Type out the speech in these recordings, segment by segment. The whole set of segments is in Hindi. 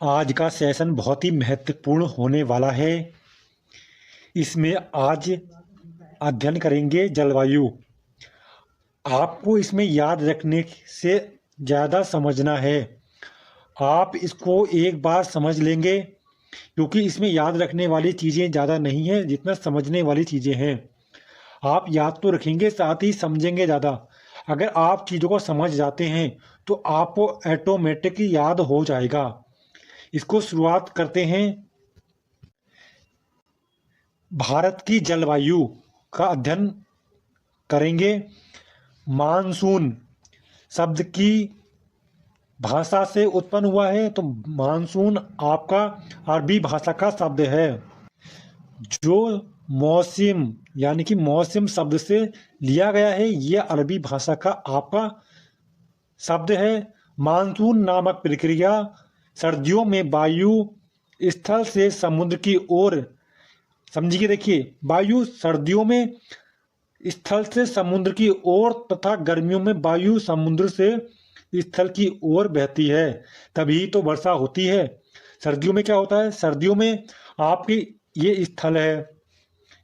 आज का सेशन बहुत ही महत्वपूर्ण होने वाला है। इसमें आज अध्ययन करेंगे जलवायु। आपको इसमें याद रखने से ज़्यादा समझना है। आप इसको एक बार समझ लेंगे क्योंकि इसमें याद रखने वाली चीज़ें ज़्यादा नहीं है जितना समझने वाली चीज़ें हैं। आप याद तो रखेंगे साथ ही समझेंगे ज़्यादा। अगर आप चीज़ों को समझ जाते हैं तो आपको ऑटोमेटिक याद हो जाएगा। इसको शुरुआत करते हैं। भारत की जलवायु का अध्ययन करेंगे। मानसून शब्द की भाषा से उत्पन्न हुआ है, तो मानसून आपका अरबी भाषा का शब्द है जो मौसम यानी कि मौसम शब्द से लिया गया है। यह अरबी भाषा का आपका शब्द है। मानसून नामक प्रक्रिया सर्दियों में वायु स्थल से समुद्र की ओर, समझिए, देखिए, वायु सर्दियों में स्थल से समुद्र की ओर तथा गर्मियों में वायु समुद्र से स्थल की ओर बहती है, तभी तो वर्षा होती है। सर्दियों में क्या होता है? सर्दियों में आपकी ये स्थल है,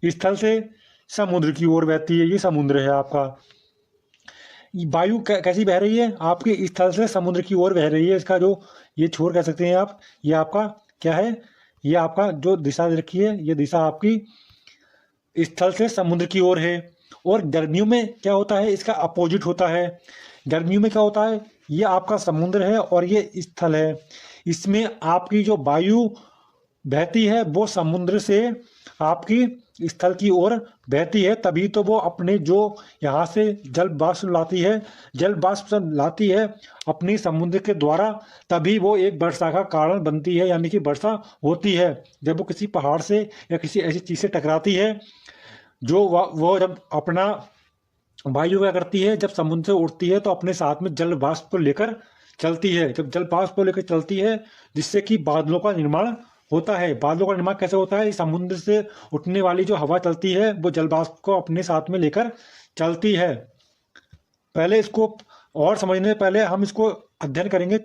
स्थल से समुद्र की ओर बहती है, ये समुद्र है आपका। वायु कैसी बह रही है? आपके स्थल से समुद्र की ओर बह रही है। इसका जो ये छोर कह सकते हैं आप, ये आपका क्या है? ये आपका जो दिशा रखी है, ये दिशा आपकी स्थल से समुद्र की ओर है। और गर्मियों में क्या होता है? इसका अपोजिट होता है। गर्मियों में क्या होता है? ये आपका समुद्र है और ये स्थल है। इसमें आपकी जो वायु बहती है वो समुद्र से आपकी स्थल की ओर बहती है, तभी तो वो अपने जो यहाँ से जल वाष्प लाती है, जल वाष्प लाती है अपनी समुद्र के द्वारा, तभी वो एक वर्षा का कारण बनती है, यानी कि वर्षा होती है। जब वो किसी पहाड़ से या किसी ऐसी चीज़ से टकराती है, जो वो जब अपना वायु क्या करती है, जब समुद्र से उड़ती है तो अपने साथ में जल वाष्प को लेकर चलती है। जब जल वाष्प को लेकर चलती है, जिससे कि बादलों का निर्माण होता है। बादलों का निर्माण कैसे होता है? समुद्र से उठने वाली जो हवा चलती है वो जल वाष्प को अपने साथ में लेकर चलती है। पहले इसको और समझने से पहले हम इसको अध्ययन करेंगे,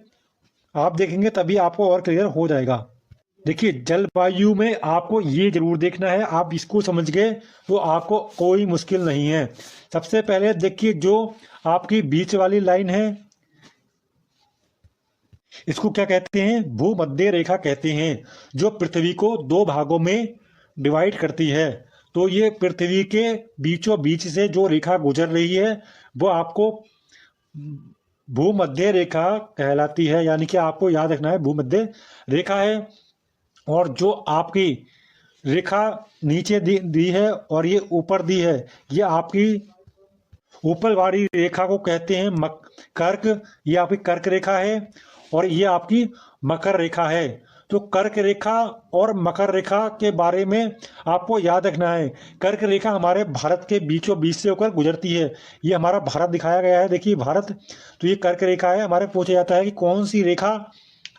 आप देखेंगे तभी आपको और क्लियर हो जाएगा। देखिए, जलवायु में आपको ये जरूर देखना है, आप इसको समझ गए तो आपको कोई मुश्किल नहीं है। सबसे पहले देखिए, जो आपकी बीच वाली लाइन है, इसको क्या कहते हैं? भूमध्य रेखा कहते हैं, जो पृथ्वी को दो भागों में डिवाइड करती है। तो ये पृथ्वी के बीचों बीच से जो रेखा गुजर रही है वो आपको भूमध्य रेखा कहलाती है, यानी कि आपको याद रखना है भूमध्य रेखा है। और जो आपकी रेखा नीचे दी है और ये ऊपर दी है, ये आपकी ऊपर वाली रेखा को कहते हैं कर्क। ये आपकी कर्क रेखा है और ये आपकी मकर रेखा है। तो कर्क रेखा और मकर रेखा के बारे में आपको याद रखना है। कर्क रेखा हमारे भारत के बीचों बीच से होकर गुजरती है। ये हमारा भारत दिखाया गया है, देखिए भारत, तो ये कर्क रेखा है। हमारे पूछा जाता है कि कौन सी रेखा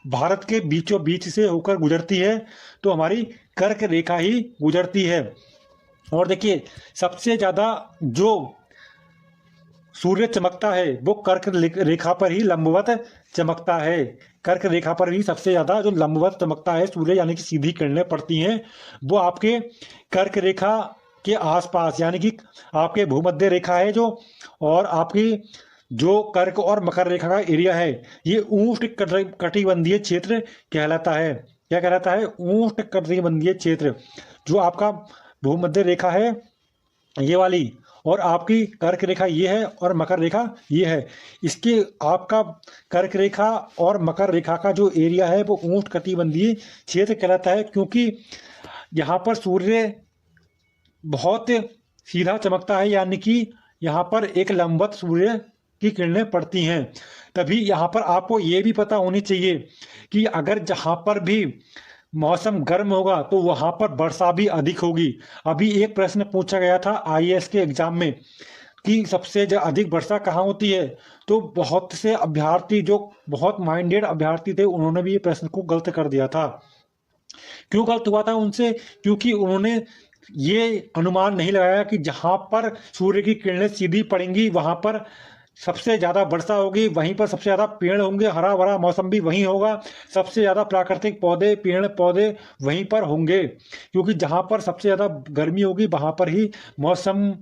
भारत के बीचों बीच से होकर गुजरती है, तो हमारी कर्क रेखा ही गुजरती है। और देखिए, सबसे ज़्यादा जो सूर्य चमकता है वो कर्क रेखा पर ही लंबवत चमकता है। कर्क रेखा पर ही सबसे ज़्यादा जो लंबवत चमकता है सूर्य, यानी कि सीधी किरणें पड़ती हैं, वो आपके कर्क रेखा के आसपास, यानी कि आपके भूमध्य रेखा है जो, और आपकी जो कर्क और मकर रेखा का एरिया है, ये उष्ण कटिबंधीय क्षेत्र कहलाता है। क्या कहलाता है? उष्ण कटिबंधीय क्षेत्र। जो आपका भूमध्य रेखा है ये वाली, और आपकी कर्क रेखा ये है, और मकर रेखा ये है। इसके आपका कर्क रेखा और मकर रेखा का जो एरिया है वो उष्ण कटिबंधीय क्षेत्र कहलाता है, क्योंकि यहाँ पर सूर्य बहुत सीधा चमकता है, यानी कि यहाँ पर एक लंबवत सूर्य की किरणें पड़ती हैं। तभी यहाँ पर आपको ये भी पता होनी चाहिए कि अगर जहाँ पर भी मौसम गर्म होगा तो वहाँ पर वर्षा भी अधिक होगी। अभी एक प्रश्न पूछा गया था आईएएस के एग्जाम में कि सबसे अधिक वर्षा कहाँ होती है, तो बहुत से अभ्यर्थी, जो बहुत माइंडेड अभ्यर्थी थे, उन्होंने भी ये प्रश्न को गलत कर दिया था। क्यों गलत हुआ था उनसे? क्योंकि उन्होंने ये अनुमान नहीं लगाया कि जहाँ पर सूर्य की किरणें सीधी पड़ेंगी वहाँ पर सबसे ज़्यादा वर्षा होगी, वहीं पर सबसे ज़्यादा पेड़ होंगे, हरा भरा मौसम भी वहीं होगा, सबसे ज़्यादा प्राकृतिक पौधे पेड़ पौधे वहीं पर होंगे। क्योंकि जहाँ पर सबसे ज़्यादा गर्मी होगी वहाँ पर ही मौसम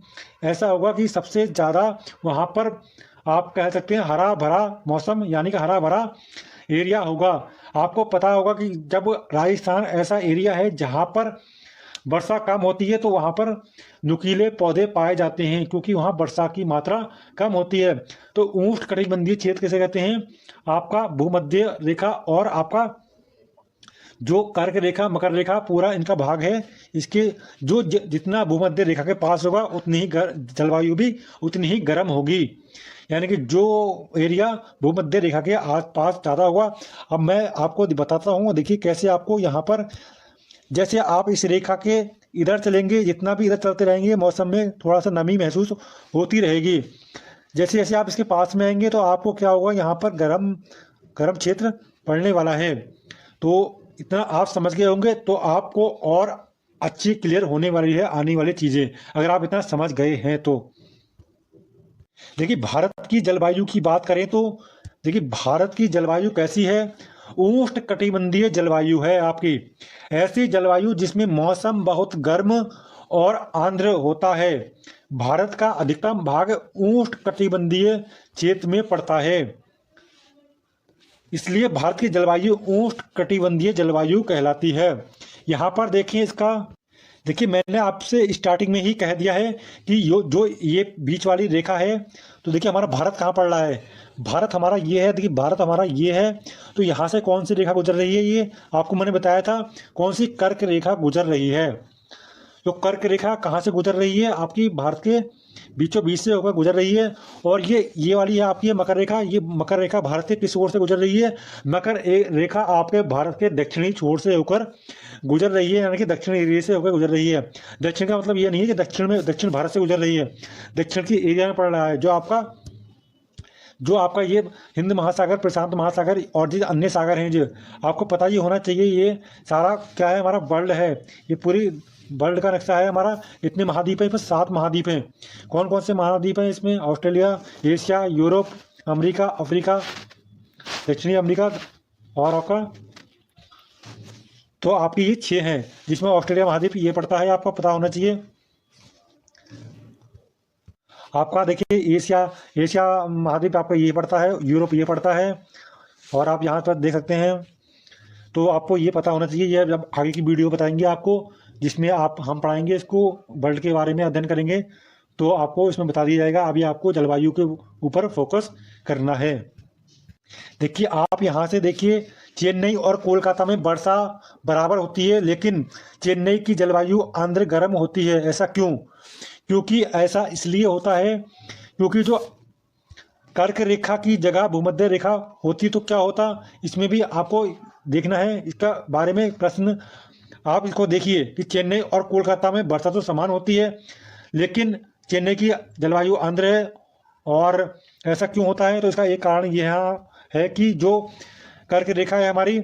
ऐसा होगा कि सबसे ज़्यादा वहाँ पर आप कह सकते हैं हरा भरा मौसम, यानी कि हरा भरा एरिया होगा। आपको पता होगा कि जब राजस्थान ऐसा एरिया है जहाँ पर वर्षा कम होती है तो वहाँ पर नुकीले पौधे पाए जाते हैं, क्योंकि वहाँ वर्षा की मात्रा कम होती है। तो उष्ण कटिबंधीय क्षेत्र किसे कहते हैं? आपका भूमध्य रेखा और आपका जो कर्क रेखा मकर रेखा पूरा इनका भाग है। इसके जो जितना भूमध्य रेखा के पास होगा उतनी ही जलवायु भी उतनी ही गर्म होगी, यानी कि जो एरिया भूमध्य रेखा के आसपास ज़्यादा होगा। अब मैं आपको बताता हूँ, देखिए कैसे आपको यहाँ पर, जैसे आप इस रेखा के इधर चलेंगे, जितना भी इधर चलते रहेंगे मौसम में थोड़ा सा नमी महसूस होती रहेगी। जैसे जैसे आप इसके पास में आएंगे तो आपको क्या होगा, यहाँ पर गर्म गर्म क्षेत्र पड़ने वाला है। तो इतना आप समझ गए होंगे तो आपको और अच्छी क्लियर होने वाली है आने वाली चीज़ें, अगर आप इतना समझ गए हैं तो। देखिए भारत की जलवायु की बात करें तो देखिए भारत की जलवायु कैसी है? उष्ण कटिबंधीय जलवायु है आपकी। ऐसी जलवायु जिसमें मौसम बहुत गर्म और आर्द्र होता है। भारत का अधिकतम भाग उष्ण कटिबंधीय क्षेत्र में पड़ता है, इसलिए भारत की जलवायु उष्ण कटिबंधीय जलवायु कहलाती है। यहाँ पर देखिए इसका, देखिए मैंने आपसे स्टार्टिंग में ही कह दिया है कि जो ये बीच वाली रेखा है, तो देखिए हमारा भारत कहाँ पड़ रहा है। भारत हमारा ये है, देखिए भारत हमारा ये है। तो यहाँ से कौन सी रेखा गुजर रही है? ये आपको मैंने बताया था कौन सी कर्क रेखा गुजर रही है। तो कर्क रेखा कहाँ से गुजर रही है? आपकी भारत के बीचों बीच से होकर गुजर रही है। और ये वाली है आपकी मकर रेखा। ये मकर रेखा भारत के किस ओर से गुजर रही है? मकर रेखा आपके भारत के दक्षिणी छोर से होकर गुजर रही है, यानी कि दक्षिण एरिया से होकर गुजर रही है। दक्षिण का मतलब ये नहीं है कि दक्षिण भारत से गुजर रही है, दक्षिण की एरिया में पड़ रहा है। जो आपका ये हिंद महासागर, प्रशांत महासागर और जो अन्य सागर हैं, जो आपको पता ही होना चाहिए। ये सारा क्या है, हमारा वर्ल्ड है, ये पूरी वर्ल्ड का नक्शा है हमारा। इतने महाद्वीप हैं, इसमें 7 महाद्वीप हैं। कौन कौन से महाद्वीप हैं इसमें? Australia, Asia, Europe, America, Africa, दक्षिणी अमेरिका और आपका, तो आपकी ये 6 हैं, जिसमें ऑस्ट्रेलिया महाद्वीप ये पड़ता है, आपको पता होना चाहिए। आपका देखिए एशिया महाद्वीप आपका ये पड़ता है, यूरोप ये पड़ता है, और आप यहाँ पर देख सकते हैं। तो आपको ये पता होना चाहिए। ये जब आगे की वीडियो बताएंगे आपको, जिसमें हम पढ़ाएंगे इसको, वर्ल्ड के बारे में अध्ययन करेंगे, तो आपको इसमें बता दिया जाएगा। अभी आपको जलवायु के ऊपर फोकस करना है। देखिए आप यहाँ से देखिए, चेन्नई और कोलकाता में वर्षा बराबर होती है, लेकिन चेन्नई की जलवायु आर्द्र गर्म होती है। ऐसा क्यों? क्योंकि ऐसा इसलिए होता है क्योंकि जो कर्क रेखा की जगह भूमध्य रेखा होती तो क्या होता, इसमें भी आपको देखना है। इसका बारे में प्रश्न आप इसको देखिए कि चेन्नई और कोलकाता में वर्षा तो समान होती है, लेकिन चेन्नई की जलवायु आर्द्र है। और ऐसा क्यों होता है? तो इसका एक कारण यह है कि जो कर्क रेखा है हमारी,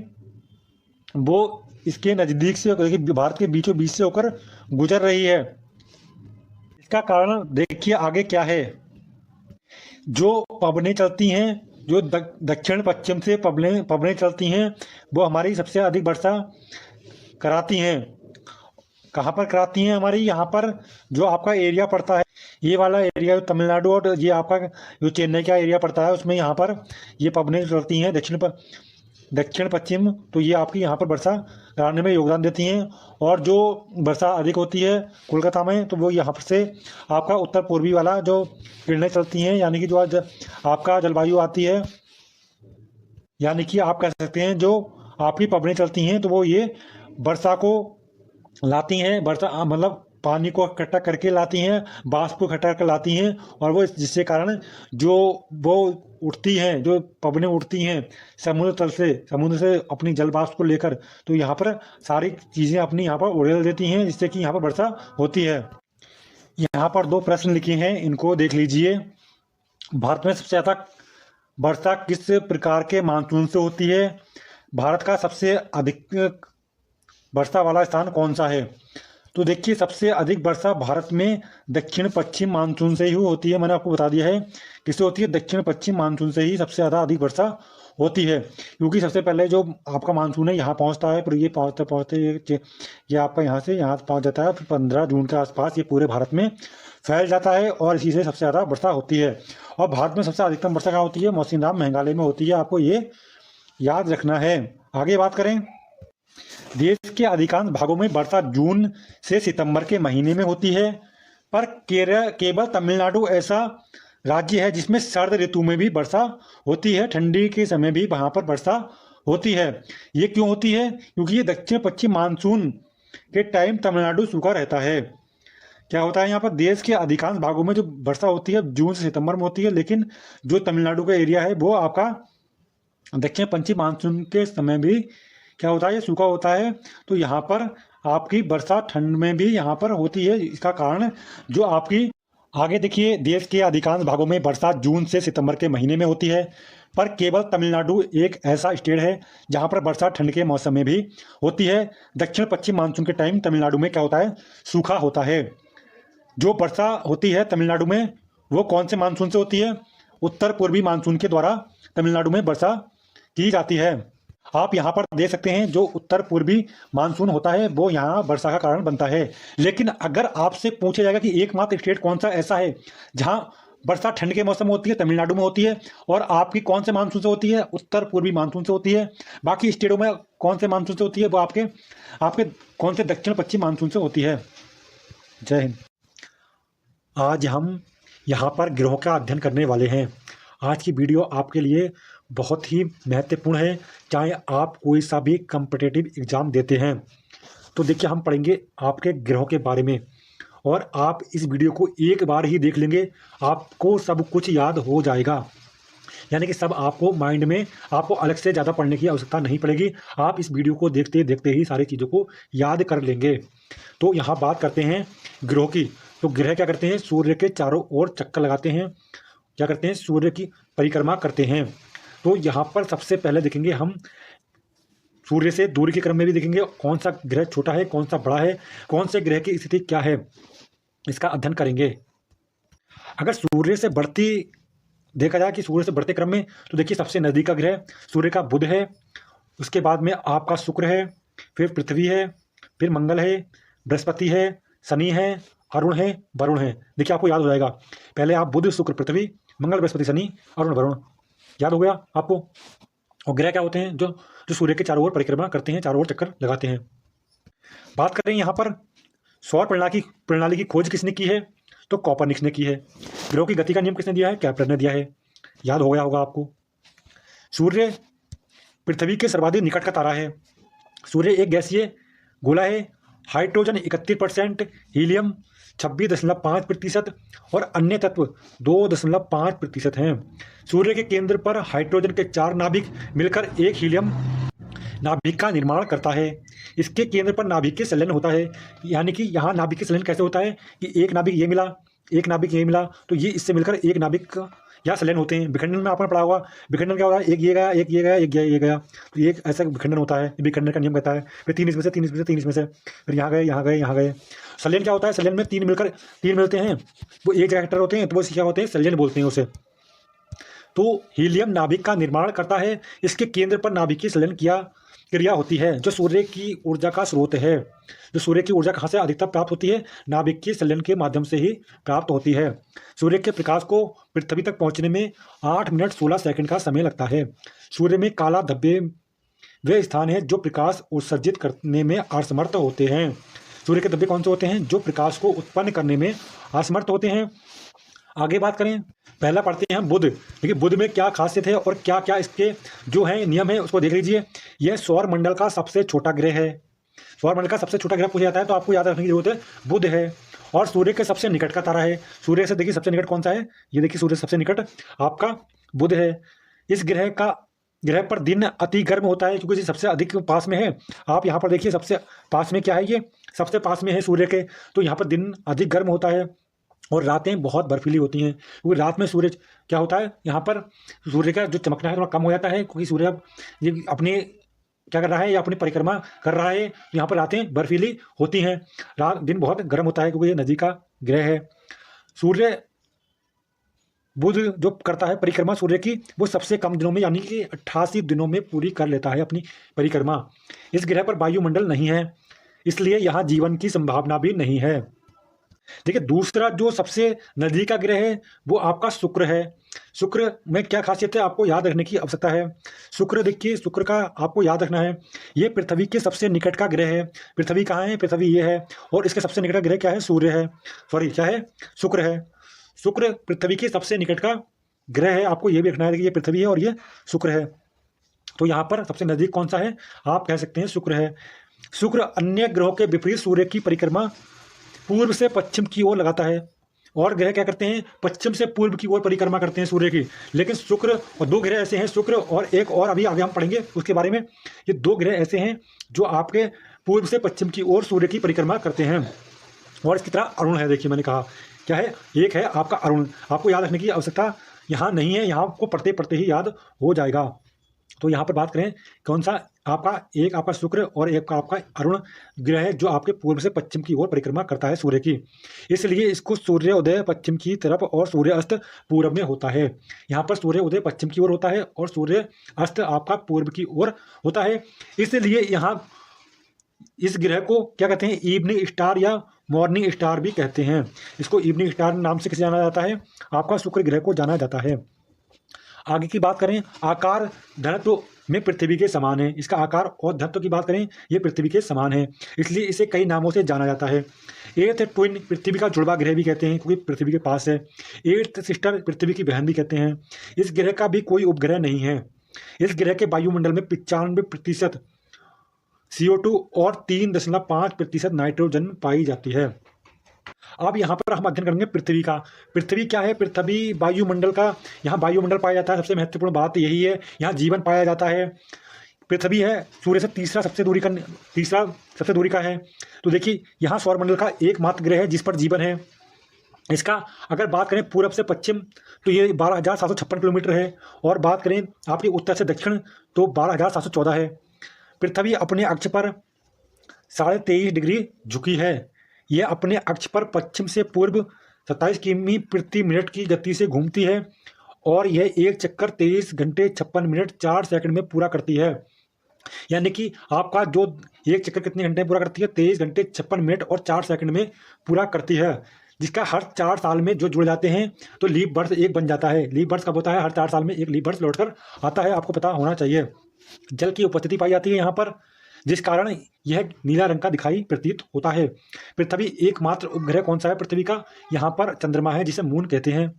वो इसके नज़दीक से, भारत के बीचों बीच से होकर गुजर रही है। इसका कारण देखिए आगे क्या है। जो पवनें चलती हैं, जो दक्षिण पश्चिम से पवनें चलती हैं, वो हमारी सबसे अधिक वर्षा कराती हैं। कहाँ पर कराती हैं? हमारी यहाँ पर जो आपका एरिया पड़ता है, ये वाला एरिया तमिलनाडु, और ये आपका जो चेन्नई का एरिया पड़ता है, उसमें यहाँ पर ये पवनें चलती हैं दक्षिण पश्चिम। तो ये आपकी यहाँ पर वर्षा कराने में योगदान देती हैं। और जो वर्षा अधिक होती है कोलकाता में, तो वो यहाँ पर से आपका उत्तर पूर्वी वाला जो किरणें चलती हैं, यानी कि जो आज आपका जलवायु आती है, यानी कि आप कह सकते हैं जो आपकी पवनें चलती हैं, तो वो ये वर्षा को लाती हैं। वर्षा मतलब पानी को इकट्ठा करके लाती हैं, बाष्प को इकट्ठा करके लाती हैं, और वो जिससे कारण जो वो उठती हैं, जो पवनें उठती हैं समुद्र से अपनी जल बाष्प को लेकर, तो यहाँ पर सारी चीज़ें अपनी यहाँ पर उड़ेल देती हैं, जिससे कि यहाँ पर वर्षा होती है। यहाँ पर 2 प्रश्न लिखे हैं, इनको देख लीजिए। भारत में सबसे ज़्यादा वर्षा किस प्रकार के मानसून से होती है? भारत का सबसे अधिक वर्षा वाला स्थान कौन सा है? तो देखिए सबसे अधिक वर्षा भारत में दक्षिण पश्चिम मानसून से ही होती है। मैंने आपको बता दिया है किससे होती है, दक्षिण पश्चिम मानसून से ही सबसे ज़्यादा अधिक वर्षा होती है। क्योंकि सबसे पहले जो आपका मानसून है यहाँ पहुँचता है, फिर ये पहुँचते पहुँचते ये आपका यहाँ से यहाँ पहुँच जाता है, फिर 15 जून के आसपास ये पूरे भारत में फैल जाता है और इसी से सबसे ज़्यादा वर्षा होती है। और भारत में सबसे अधिकतम वर्षा कहाँ होती है, मौसिनराम मेघालय में होती है। आपको ये याद रखना है। आगे बात करें, देश के अधिकांश भागों में वर्षा जून से सितंबर के महीने में होती है, पर केवल तमिलनाडु ऐसा राज्य है जिसमें शरद ऋतु में भी वर्षा होती है। ठंडी के समय भी वहाँ पर वर्षा होती है। ये क्यों होती है, क्योंकि ये दक्षिण पश्चिम मानसून के टाइम तमिलनाडु सूखा रहता है। क्या होता है यहाँ पर, देश के अधिकांश भागों में जो वर्षा होती है जून से सितंबर में होती है, लेकिन जो तमिलनाडु का एरिया है वो आपका दक्षिण पश्चिम मानसून के समय भी क्या होता है, ये सूखा होता है। तो यहाँ पर आपकी वर्षा ठंड में भी यहाँ पर होती है। इसका कारण जो आपकी आगे देखिए, देश के अधिकांश भागों में वर्षा जून से सितंबर के महीने में होती है, पर केवल तमिलनाडु एक ऐसा स्टेट है जहाँ पर वर्षा ठंड के मौसम में भी होती है। दक्षिण पश्चिम मानसून के टाइम तमिलनाडु में क्या होता है, सूखा होता है। जो वर्षा होती है तमिलनाडु में वो कौन से मानसून से होती है, उत्तर पूर्वी मानसून के द्वारा तमिलनाडु में वर्षा की जाती है। आप यहाँ पर देख सकते हैं जो उत्तर पूर्वी मानसून होता है वो यहाँ वर्षा का कारण बनता है। लेकिन अगर आपसे पूछा जाएगा कि एकमात्र स्टेट कौन सा ऐसा है जहाँ वर्षा ठंड के मौसम में होती है, तमिलनाडु में होती है, और आपकी कौन से मानसून से होती है, उत्तर पूर्वी मानसून से होती है। बाकी स्टेटों में कौन से मानसून से होती है, वो आपके आपके कौन से दक्षिण पश्चिम मानसून से होती है। जय हिंद। आज हम यहाँ पर ग्रहों का अध्ययन करने वाले हैं। आज की वीडियो आपके लिए बहुत ही महत्वपूर्ण है, चाहे आप कोई सा भी कॉम्पिटिटिव एग्ज़ाम देते हैं। तो देखिए हम पढ़ेंगे आपके ग्रहों के बारे में, और आप इस वीडियो को एक बार ही देख लेंगे, आपको सब कुछ याद हो जाएगा। यानी कि सब आपको माइंड में, आपको अलग से ज़्यादा पढ़ने की आवश्यकता नहीं पड़ेगी। आप इस वीडियो को देखते देखते ही सारी चीज़ों को याद कर लेंगे। तो यहाँ बात करते हैं ग्रहों की। तो ग्रह क्या करते हैं, सूर्य के चारों ओर चक्कर लगाते हैं, क्या करते हैं, सूर्य की परिक्रमा करते हैं। तो यहाँ पर सबसे पहले देखेंगे हम सूर्य से दूरी के क्रम में भी देखेंगे कौन सा ग्रह छोटा है, कौन सा बड़ा है, कौन से ग्रह की स्थिति क्या है, इसका अध्ययन करेंगे। अगर सूर्य से बढ़ती देखा जाए कि सूर्य से बढ़ते क्रम में, तो देखिए सबसे नज़दीक का ग्रह सूर्य का बुध है, उसके बाद में आपका शुक्र है, फिर पृथ्वी है, फिर मंगल है, बृहस्पति है, शनि है, अरुण है, वरुण है। देखिए आपको याद हो जाएगा, पहले आप बुध शुक्र पृथ्वी, मंगल बृहस्पति शनि, अरुण वरुण, याद हो गया आपको। और ग्रह क्या होते हैं, जो जो सूर्य के चारों ओर परिक्रमा करते हैं, चारों ओर चक्कर लगाते हैं। बात करें यहाँ पर सौर प्रणाली की खोज किसने की है, तो कॉपरनिकस ने की है। ग्रहों की गति का नियम किसने दिया है, केपलर ने दिया है। याद हो गया होगा आपको। सूर्य पृथ्वी के सर्वाधिक निकट का तारा है। सूर्य एक गैसीय गोला है। हाइड्रोजन 31%, हीलियम 26.5% और अन्य तत्व 2.5% हैं। सूर्य के केंद्र पर हाइड्रोजन के 4 नाभिक मिलकर एक हीलियम नाभिक का निर्माण करता है। इसके केंद्र पर नाभिक के संलयन होता है। यानी कि यहाँ नाभिक के संलयन कैसे होता है कि एक नाभिक ये मिला, एक नाभिक ये मिला, तो ये इससे मिलकर एक नाभिक का यहाँ संलयन होते हैं। विखंडन में आपने पढ़ा होगा, विखंडन क्या होता है, एक ये गया, एक ये गया, एक ये गया, तो एक ऐसा विखंडन होता है। विखंडन का नियम कहता है फिर 3 इसमें से, 3 इसमें से, 3 इसमें से, फिर यहाँ गए, यहाँ गए, यहाँ गए। संलयन क्या होता है, संलयन में 3 मिलते हैं, वो एक रिएक्टर होते हैं, तो वो क्या होते हैं, संलयन बोलते हैं उसे। तो हीलियम नाभिक का निर्माण करता है। इसके केंद्र पर नाभिक की संलयन क्रिया होती है, जो सूर्य की ऊर्जा का स्रोत है। जो सूर्य की ऊर्जा कहाँ से अधिकतर प्राप्त होती है, नाभिक की संलयन के माध्यम से ही प्राप्त होती है। सूर्य के प्रकाश को पृथ्वी तक पहुँचने में 8 मिनट 16 सेकंड का समय लगता है। सूर्य में काला धब्बे वे स्थान है जो प्रकाश उत्सर्जित करने में असमर्थ होते हैं। सूर्य के धब्बे कौन से होते हैं, जो प्रकाश को उत्पन्न करने में असमर्थ होते हैं। आगे बात करें, पहला पढ़ते हैं हम बुध। देखिए बुध में क्या खासियत है और क्या क्या इसके जो है नियम है उसको देख लीजिए। यह सौर मंडल का सबसे छोटा ग्रह है। सौर मंडल का सबसे छोटा ग्रह पूछा जाता है तो आपको याद रखने की जरूरत है, बुध है। और सूर्य के सबसे निकट का तारा है। सूर्य से देखिए सबसे निकट कौन सा है, ये देखिए सूर्य से सबसे निकट आपका बुध है। इस ग्रह पर दिन अति गर्म होता है क्योंकि ये सबसे अधिक पास में है। आप यहाँ पर देखिए सबसे पास में क्या है, ये सबसे पास में है सूर्य के, तो यहाँ पर दिन अधिक गर्म होता है और रातें बहुत बर्फीली होती हैं क्योंकि रात में सूरज क्या होता है, यहाँ पर सूर्य का जो चमकना है थोड़ा कम हो जाता है क्योंकि सूर्य ये अपने क्या कर रहा है, ये अपनी परिक्रमा कर रहा है। यहाँ पर रातें बर्फीली होती हैं, रात दिन बहुत गर्म होता है क्योंकि ये नदी का ग्रह है। सूर्य बुध जो करता है परिक्रमा सूर्य की, वो सबसे कम दिनों में यानी कि 88 दिनों में पूरी कर लेता है अपनी परिक्रमा। इस ग्रह पर वायुमंडल नहीं है, इसलिए यहाँ जीवन की संभावना भी नहीं है। देखिए दूसरा जो सबसे नजदीक का ग्रह है वो आपका शुक्र है। शुक्र में क्या खासियत है आपको याद रखने की आवश्यकता है। शुक्र देखिए, शुक्र का आपको याद रखना है, ये पृथ्वी के सबसे निकट का ग्रह है। पृथ्वी कहाँ है, पृथ्वी ये है, और इसके सबसे निकट का ग्रह क्या है, सूर्य है, सॉरी क्या है, शुक्र है। शुक्र पृथ्वी के सबसे निकट का ग्रह है, आपको ये भी रखना है कि ये पृथ्वी है और ये शुक्र है। तो यहाँ पर सबसे नजदीक कौन सा है, आप कह सकते हैं शुक्र है। शुक्र अन्य ग्रहों के विपरीत सूर्य की परिक्रमा पूर्व से पश्चिम की ओर लगाता है, और ग्रह क्या करते हैं, पश्चिम से पूर्व की ओर परिक्रमा करते हैं सूर्य की। लेकिन शुक्र और दो ग्रह ऐसे हैं, शुक्र और एक और अभी आगे हम पढ़ेंगे उसके बारे में, ये दो ग्रह ऐसे हैं जो आपके पूर्व से पश्चिम की ओर सूर्य की परिक्रमा करते हैं। और इसकी तरह अरुण है, देखिए मैंने कहा क्या है, एक है आपका अरुण, आपको याद रखने की आवश्यकता यहाँ नहीं है, यहाँ आपको पढ़ते पढ़ते ही याद हो जाएगा। तो यहाँ पर बात करें कौन सा, आपका एक आपका शुक्र और एक का आपका अरुण ग्रह जो आपके पूर्व से पश्चिम की ओर परिक्रमा करता है सूर्य की, इसलिए इसको सूर्योदय पश्चिम की तरफ और सूर्य अस्त पूर्व में होता है। यहाँ पर सूर्योदय पश्चिम की ओर होता है और सूर्य अस्त आपका पूर्व की ओर होता है, इसलिए यहाँ इस ग्रह को क्या कहते हैं, इवनिंग स्टार या मॉर्निंग स्टार भी कहते हैं। इसको इवनिंग स्टार नाम से किसे जाना जाता है, आपका शुक्र ग्रह को जाना जाता है। आगे की बात करें, आकार घनत्व में पृथ्वी के समान है, इसका आकार और घनत्व की बात करें ये पृथ्वी के समान है, इसलिए इसे कई नामों से जाना जाता है। एर्थ ट्विन पृथ्वी का जुड़वा ग्रह भी कहते हैं क्योंकि पृथ्वी के पास है। एर्थ सिस्टर पृथ्वी की बहन भी कहते हैं। इस ग्रह का भी कोई उपग्रह नहीं है। इस ग्रह के वायुमंडल में 95% CO2 और 3.5% नाइट्रोजन पाई जाती है। अब यहाँ पर हम अध्ययन करेंगे पृथ्वी का। पृथ्वी क्या है, पृथ्वी वायुमंडल का, यहाँ वायुमंडल पाया जाता है, सबसे महत्वपूर्ण बात यही है, यहाँ जीवन पाया जाता है। पृथ्वी है सूर्य से तीसरा सबसे दूरी का है। तो देखिए यहाँ सौरमंडल का एकमात्र ग्रह है जिस पर जीवन है। इसका अगर बात करें पूर्व से पश्चिम तो ये 12,756 किलोमीटर है, और बात करें आपके उत्तर से दक्षिण तो 12,714 है। पृथ्वी अपने अक्ष पर 23.5 डिग्री झुकी है। यह अपने अक्ष पर पश्चिम से पूर्व 27 किमी प्रति मिनट की गति से घूमती है, और यह एक चक्कर 23 घंटे 56 मिनट 4 सेकंड में पूरा करती है। यानी कि आपका जो एक चक्कर कितने घंटे में पूरा करती है, 23 घंटे 56 मिनट और 4 सेकंड में पूरा करती है, जिसका हर 4 साल में जो जुड़ जाते हैं तो लीप वर्ष एक बन जाता है। लीप वर्ष कब होता है, हर 4 साल में एक लीप वर्ष लौटकर आता है, आपको पता होना चाहिए। जल की उपस्थिति पाई जाती है यहाँ पर, जिस कारण यह नीला रंग का दिखाई प्रतीत होता है। पृथ्वी एकमात्र उपग्रह कौन सा है पृथ्वी का, यहाँ पर चंद्रमा है जिसे मून कहते हैं।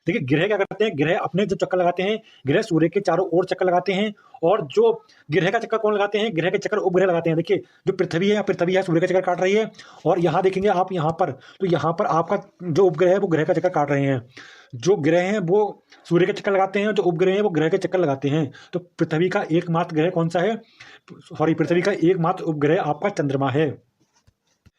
देखिए ग्रह क्या करते हैं, ग्रह अपने जब चक्कर लगाते हैं, ग्रह सूर्य के चारों ओर चक्कर लगाते हैं, और जो ग्रह का चक्कर कौन लगाते हैं, ग्रह के चक्कर उपग्रह लगाते हैं। देखिए जो पृथ्वी है सूर्य का चक्कर काट रही है, और यहाँ देखेंगे आप यहाँ पर, तो यहाँ पर आपका जो उपग्रह है वो ग्रह का चक्कर काट रहे हैं। जो ग्रह हैं वो सूर्य के चक्कर लगाते हैं, जो उपग्रह हैं वो ग्रह के चक्कर लगाते हैं। तो पृथ्वी का एकमात्र ग्रह कौन सा है, पृथ्वी का एकमात्र उपग्रह आपका चंद्रमा है।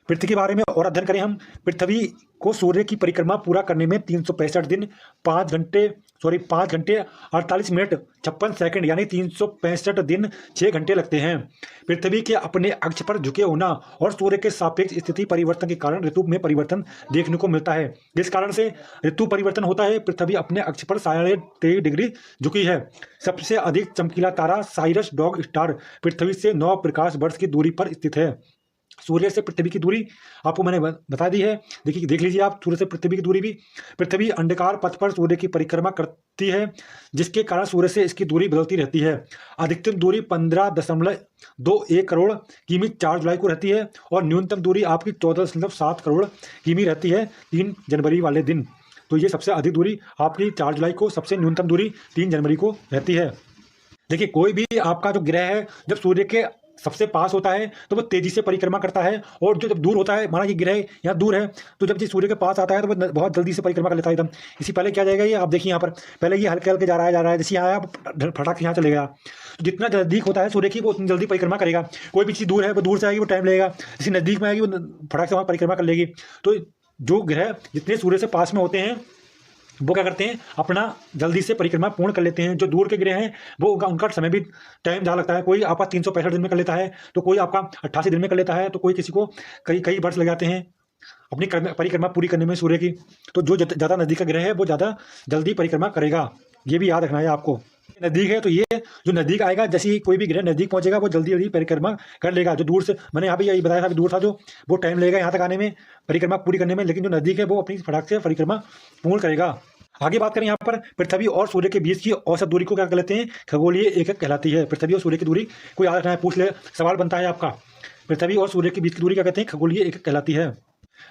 पृथ्वी के बारे में और अध्ययन करें हम, पृथ्वी को सूर्य की परिक्रमा पूरा करने में 365 दिन 5 घंटे 48 मिनट 56 सेकंड यानी 365 दिन 6 घंटे लगते हैं। पृथ्वी के अपने अक्ष पर झुके होना और सूर्य के सापेक्ष स्थिति परिवर्तन के कारण ऋतु में परिवर्तन देखने को मिलता है, जिस कारण से ऋतु परिवर्तन होता है। पृथ्वी अपने अक्ष पर 23.5 डिग्री झुकी है। सबसे अधिक चमकीला तारा साइरस डॉग स्टार पृथ्वी से 9 प्रकाश वर्ष की दूरी पर स्थित है। सूर्य से पृथ्वी की दूरी आपको मैंने बता दी है, देखिए देख लीजिए आप, सूर्य से पृथ्वी की दूरी भी। पृथ्वी अंडाकार पथ पर सूर्य की परिक्रमा करती है, जिसके कारण सूर्य से इसकी दूरी बदलती रहती है। अधिकतम दूरी 15.21 करोड़ किमी 4 जुलाई को रहती है, और न्यूनतम दूरी आपकी 14.7 करोड़ किमी रहती है 3 जनवरी वाले दिन। तो ये सबसे अधिक दूरी आपकी 4 जुलाई को, सबसे न्यूनतम दूरी 3 जनवरी को रहती है। देखिए कोई भी आपका जो ग्रह है जब सूर्य के सबसे पास होता है तो वो तेजी से परिक्रमा करता है, और जो जब दूर होता है, माना ये ग्रह यहाँ दूर है, तो जब ये सूर्य के पास आता है तो वो बहुत जल्दी से परिक्रमा कर लेता है एकदम। इसी पहले क्या जाएगा, ये आप देखिए यहाँ पर पहले ये हल्के हल्के जा रहा है, जैसे यहाँ आया फटाक से यहाँ चले गया। तो जितना नजदीक होता है सूर्य की वो उतनी जल्दी परिक्रमा करेगा। कोई भी चीज़ दूर है वो दूर से आएगी, वो टाइम लगेगा, जैसे नज़दीक में आएगी वो फटाक से वहाँ परिक्रमा कर लेगी। तो जो ग्रह जितने सूर्य से पास में होते हैं वो क्या करते हैं, अपना जल्दी से परिक्रमा पूर्ण कर लेते हैं। जो दूर के ग्रह हैं वो उनका समय भी टाइम ज़्यादा लगता है। कोई आपका 365 दिन में कर लेता है, तो कोई आपका 88 दिन में कर लेता है, तो कोई किसी को कई कई वर्ष लग जाते हैं अपनी परिक्रमा पूरी करने में सूर्य की। तो जो ज़्यादा नज़दीक का ग्रह है वो ज़्यादा जल्दी परिक्रमा करेगा, ये भी याद रखना है आपको। नज़दीक है तो ये जो नज़दीक आएगा, जैसे ही कोई भी ग्रह नज़दीक पहुंचेगा वो जल्दी जल्दी परिक्रमा कर लेगा। जो दूर से, मैंने यहाँ पे यही बताया था, दूर था जो वो टाइम लगेगा यहाँ तक आने में, परिक्रमा पूरी करने में, लेकिन जो नज़दीक है वो अपनी फटाक से परिक्रमा पूर्ण करेगा। आगे बात करें यहाँ पर पृथ्वी और सूर्य के बीच की औसत दूरी को क्या कहते हैं, खगोलीय एकक कहलाती है। पृथ्वी और सूर्य की दूरी को याद रखना है, पूछ ले, सवाल बनता है आपका। पृथ्वी और सूर्य के बीच की दूरी क्या कहते हैं, खगोलीय एकक कहलाती है।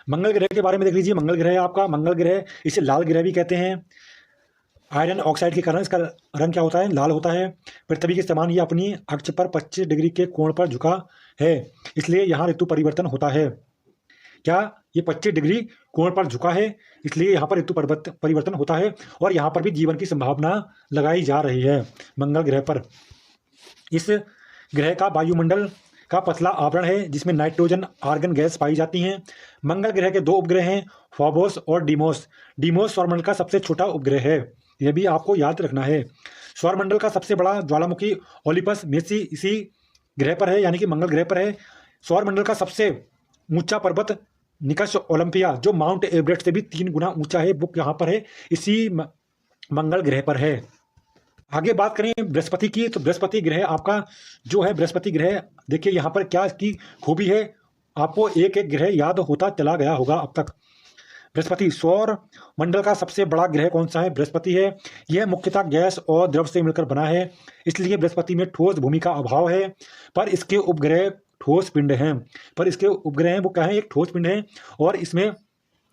मंगल ग्रह के बारे में देख लीजिए। मंगल ग्रह है आपका, मंगल ग्रह, इसे लाल ग्रह भी कहते हैं। आयरन ऑक्साइड के कारण इसका रंग क्या होता है, लाल होता है। पृथ्वी के समान ये अपनी अक्ष पर 25 डिग्री के कोण पर झुका है, इसलिए यहाँ ऋतु परिवर्तन होता है। क्या ये 25 डिग्री कोण पर झुका है, इसलिए यहाँ पर ऋतु परिवर्तन होता है, और यहाँ पर भी जीवन की संभावना लगाई जा रही है मंगल ग्रह पर। इस ग्रह का वायुमंडल का पतला आवरण है, जिसमें नाइट्रोजन आर्गन गैस पाई जाती हैं। मंगल ग्रह के 2 उपग्रह हैं, फोबोस और डीमोस। डीमोस सौरमंडल का सबसे छोटा उपग्रह है, यह भी आपको याद रखना है। सौरमंडल का सबसे बड़ा ज्वालामुखी ओलिपस मेसी इसी ग्रह पर है, यानी कि मंगल ग्रह पर है। सौरमंडल का सबसे ऊंचा पर्वत निकष ओलंपिया, जो माउंट एवरेस्ट से भी 3 गुना ऊंचा है, वो यहाँ पर है, इसी मंगल ग्रह पर है। आगे बात करें बृहस्पति की, तो बृहस्पति ग्रह आपका जो है, बृहस्पति ग्रह देखिए यहाँ पर क्या इसकी खूबी है, आपको एक एक ग्रह याद होता चला गया होगा अब तक। बृहस्पति सौर मंडल का सबसे बड़ा ग्रह कौन सा है, बृहस्पति है। यह मुख्यतः गैस और द्रव से मिलकर बना है, इसलिए बृहस्पति में ठोस भूमि का अभाव है, पर इसके उपग्रह ठोस पिंड हैं। पर इसके उपग्रह हैं वो क्या है, एक ठोस पिंड है, और इसमें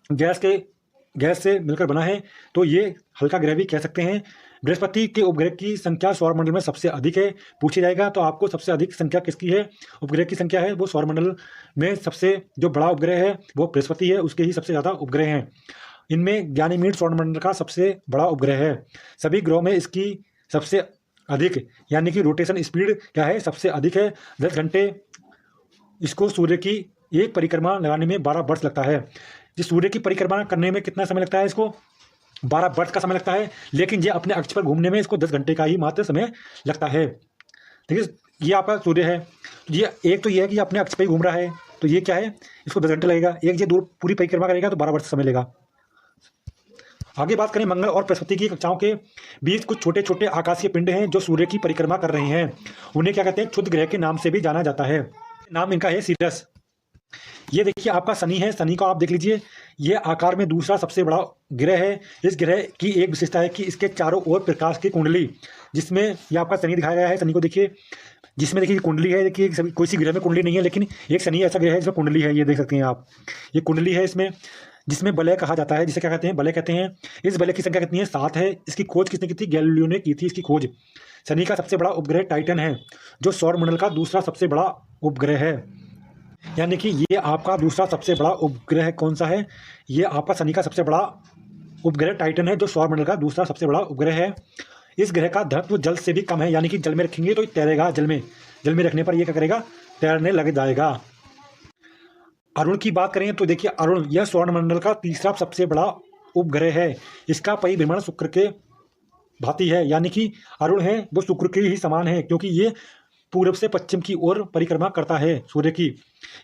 गैस से मिलकर बना है, तो ये हल्का ग्रह भी कह सकते हैं। बृहस्पति के उपग्रह की संख्या सौरमंडल में सबसे अधिक है। पूछी जाएगा तो आपको सबसे अधिक संख्या किसकी है, उपग्रह की संख्या है, वो सौरमंडल में सबसे जो बड़ा उपग्रह है वो बृहस्पति है, उसके ही सबसे ज़्यादा उपग्रह हैं। इनमें गैनीमीड सौरमंडल का सबसे बड़ा उपग्रह है। सभी ग्रहों में इसकी सबसे अधिक, यानी कि रोटेशन स्पीड क्या है, सबसे अधिक है, 10 घंटे। इसको सूर्य की एक परिक्रमा लगाने में 12 वर्ष लगता है। जिस सूर्य की परिक्रमा करने में कितना समय लगता है, इसको 12 वर्ष का समय लगता है, लेकिन ये अपने अक्ष पर घूमने में इसको 10 घंटे का ही मात्र समय लगता है। देखिए ये आपका सूर्य है, ये एक तो ये है कि अपने अक्ष पर ही घूम रहा है, तो ये क्या है, इसको 10 घंटे लगेगा। एक ये दूर पूरी परिक्रमा करेगा तो 12 वर्ष समय लेगा। आगे बात करें मंगल और बृहस्पति की कक्षाओं के बीच कुछ छोटे छोटे आकाशीय पिंड हैं जो सूर्य की परिक्रमा कर रहे हैं। उन्हें क्या कहते हैं, क्षुद्र ग्रह के नाम से भी जाना जाता है। नाम इनका है सीरस। ये देखिए आपका शनि है, शनि को आप देख लीजिए, ये आकार में दूसरा सबसे बड़ा ग्रह है। इस ग्रह की एक विशेषता है कि इसके चारों ओर प्रकाश की कुंडली, जिसमें ये आपका शनि दिखाया गया है, शनि को देखिए, जिसमें देखिए कुंडली है। देखिए कोई सी ग्रह में कुंडली नहीं है, लेकिन एक शनि ऐसा ग्रह है जिसमें कुंडली है, ये देख सकते हैं आप, ये कुंडली है इसमें, जिसमें वलय कहा जाता है, जिसे क्या कहते हैं, वलय कहते हैं। इस वलय की संख्या कितनी है, 7 है। इसकी खोज किसने की थी, गैलीलियो ने की थी इसकी खोज। शनि का सबसे बड़ा उपग्रह टाइटन है, जो सौरमंडल का दूसरा सबसे बड़ा उपग्रह है। यानी कि ये आपका दूसरा सबसे बड़ा उपग्रह कौन सा है, ये आपका शनि का सबसे बड़ा उपग्रह टाइटन है, जो सौरमंडल का दूसरा सबसे बड़ा उपग्रह है। इस ग्रह का घनत्व जल से भी कम है, यानी कि जल में रखेंगे तो तैरेगा, जल में रखने पर यह क्या करेगा, तैरने लग जाएगा। अरुण की बात करें तो देखिए अरुण, यह सौरमंडल का तीसरा सबसे बड़ा उपग्रह है। इसका परिभ्रमण शुक्र के भांति है, यानी कि अरुण है वो शुक्र के ही समान है, क्योंकि ये पूर्व से पश्चिम की ओर परिक्रमा करता है सूर्य की।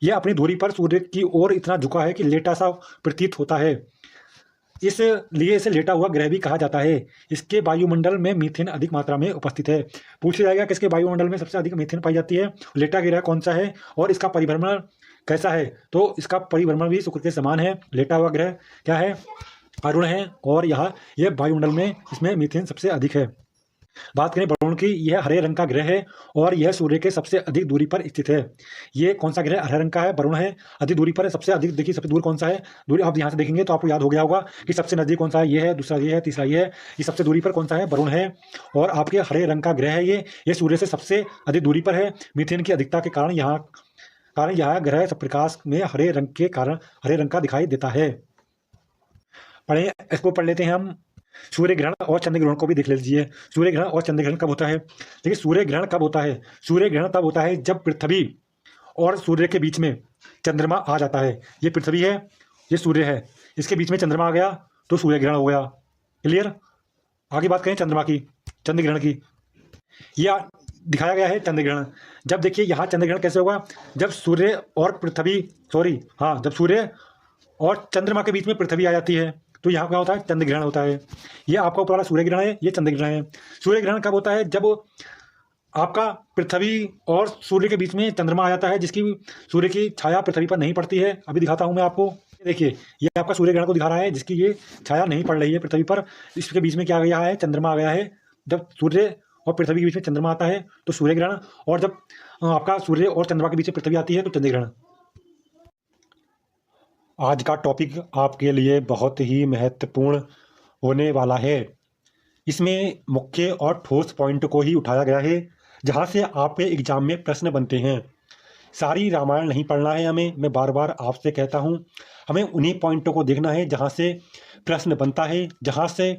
यह अपनी धुरी पर सूर्य की ओर इतना झुका है कि लेटा सा प्रतीत होता है, इसलिए इसे लेटा हुआ ग्रह भी कहा जाता है। इसके वायुमंडल में मीथेन अधिक मात्रा में उपस्थित है। पूछा जाएगा कि इसके वायुमंडल में सबसे अधिक मीथेन पाई जाती है, लेटा ग्रह कौन सा है और इसका परिभ्रमण कैसा है, तो इसका परिभ्रमण भी शुक्र के समान है। लेटा हुआ ग्रह क्या है, अरुण है, और यह वायुमंडल में इसमें मीथेन सबसे अधिक है। बात करें वरुण की, यह हरे रंग का ग्रह है और यह सूर्य के सबसे अधिक दूरी पर स्थित है। ये कौन सा ग्रह, हरे रंग का है, वरुण है, अधिक दूरी पर है, सबसे अधिक। देखिए सबसे दूर कौन सा है, दूरी आप यहाँ से देखेंगे तो आपको याद हो गया होगा कि सबसे नजदीक कौन सा है, ये है, दूसरा ये है, तीसरा ये है। ये सबसे दूरी पर कौन सा है, वरुण है, और आपके हरे रंग का ग्रह है ये सूर्य से सबसे अधिक दूरी पर है। मीथेन की अधिकता के कारण यह ग्रह प्रकाश में हरे रंग का दिखाई देता है। इसको पढ़ लेते हैं हम। सूर्य ग्रहण और चंद्र ग्रहण को भी देख लीजिए। सूर्य ग्रहण और चंद्र ग्रहण कब होता है, देखिए सूर्य ग्रहण कब होता है, सूर्य ग्रहण तब होता है जब पृथ्वी और सूर्य के बीच में चंद्रमा आ जाता है। ये पृथ्वी है, ये सूर्य है, इसके बीच में चंद्रमा आ गया तो सूर्य ग्रहण हो गया। क्लियर। आगे बात करें चंद्रमा की, चंद्र ग्रहण की। यह दिखाया गया है चंद्र ग्रहण। जब देखिए यहाँ चंद्र ग्रहण कैसे होगा, जब सूर्य और पृथ्वी जब सूर्य और चंद्रमा के बीच में पृथ्वी आ जाती है तो यहाँ क्या होता है, चंद्र ग्रहण होता है। ये आपका ऊपर वाला सूर्य ग्रहण है, ये चंद्र ग्रहण है। सूर्य ग्रहण कब होता है, जब आपका पृथ्वी और सूर्य के बीच में चंद्रमा आ जाता है, जिसकी सूर्य की छाया पृथ्वी पर नहीं पड़ती है। अभी दिखाता हूँ मैं आपको, देखिए ये आपका सूर्य ग्रहण को दिखा रहा है, जिसकी ये छाया नहीं पड़ रही है पृथ्वी पर। इसके बीच में क्या आ गया है, चंद्रमा आ गया है। जब सूर्य और पृथ्वी के बीच में चंद्रमा आता है तो सूर्य ग्रहण, और जब आपका सूर्य और चंद्रमा के बीच में पृथ्वी आती है तो चंद्र ग्रहण। आज का टॉपिक आपके लिए बहुत ही महत्वपूर्ण होने वाला है। इसमें मुख्य और ठोस पॉइंट को ही उठाया गया है, जहाँ से आपके एग्जाम में प्रश्न बनते हैं। सारी रामायण नहीं पढ़ना है हमें, मैं बार बार आपसे कहता हूँ। हमें उन्हीं पॉइंटों को देखना है जहाँ से प्रश्न बनता है, जहाँ से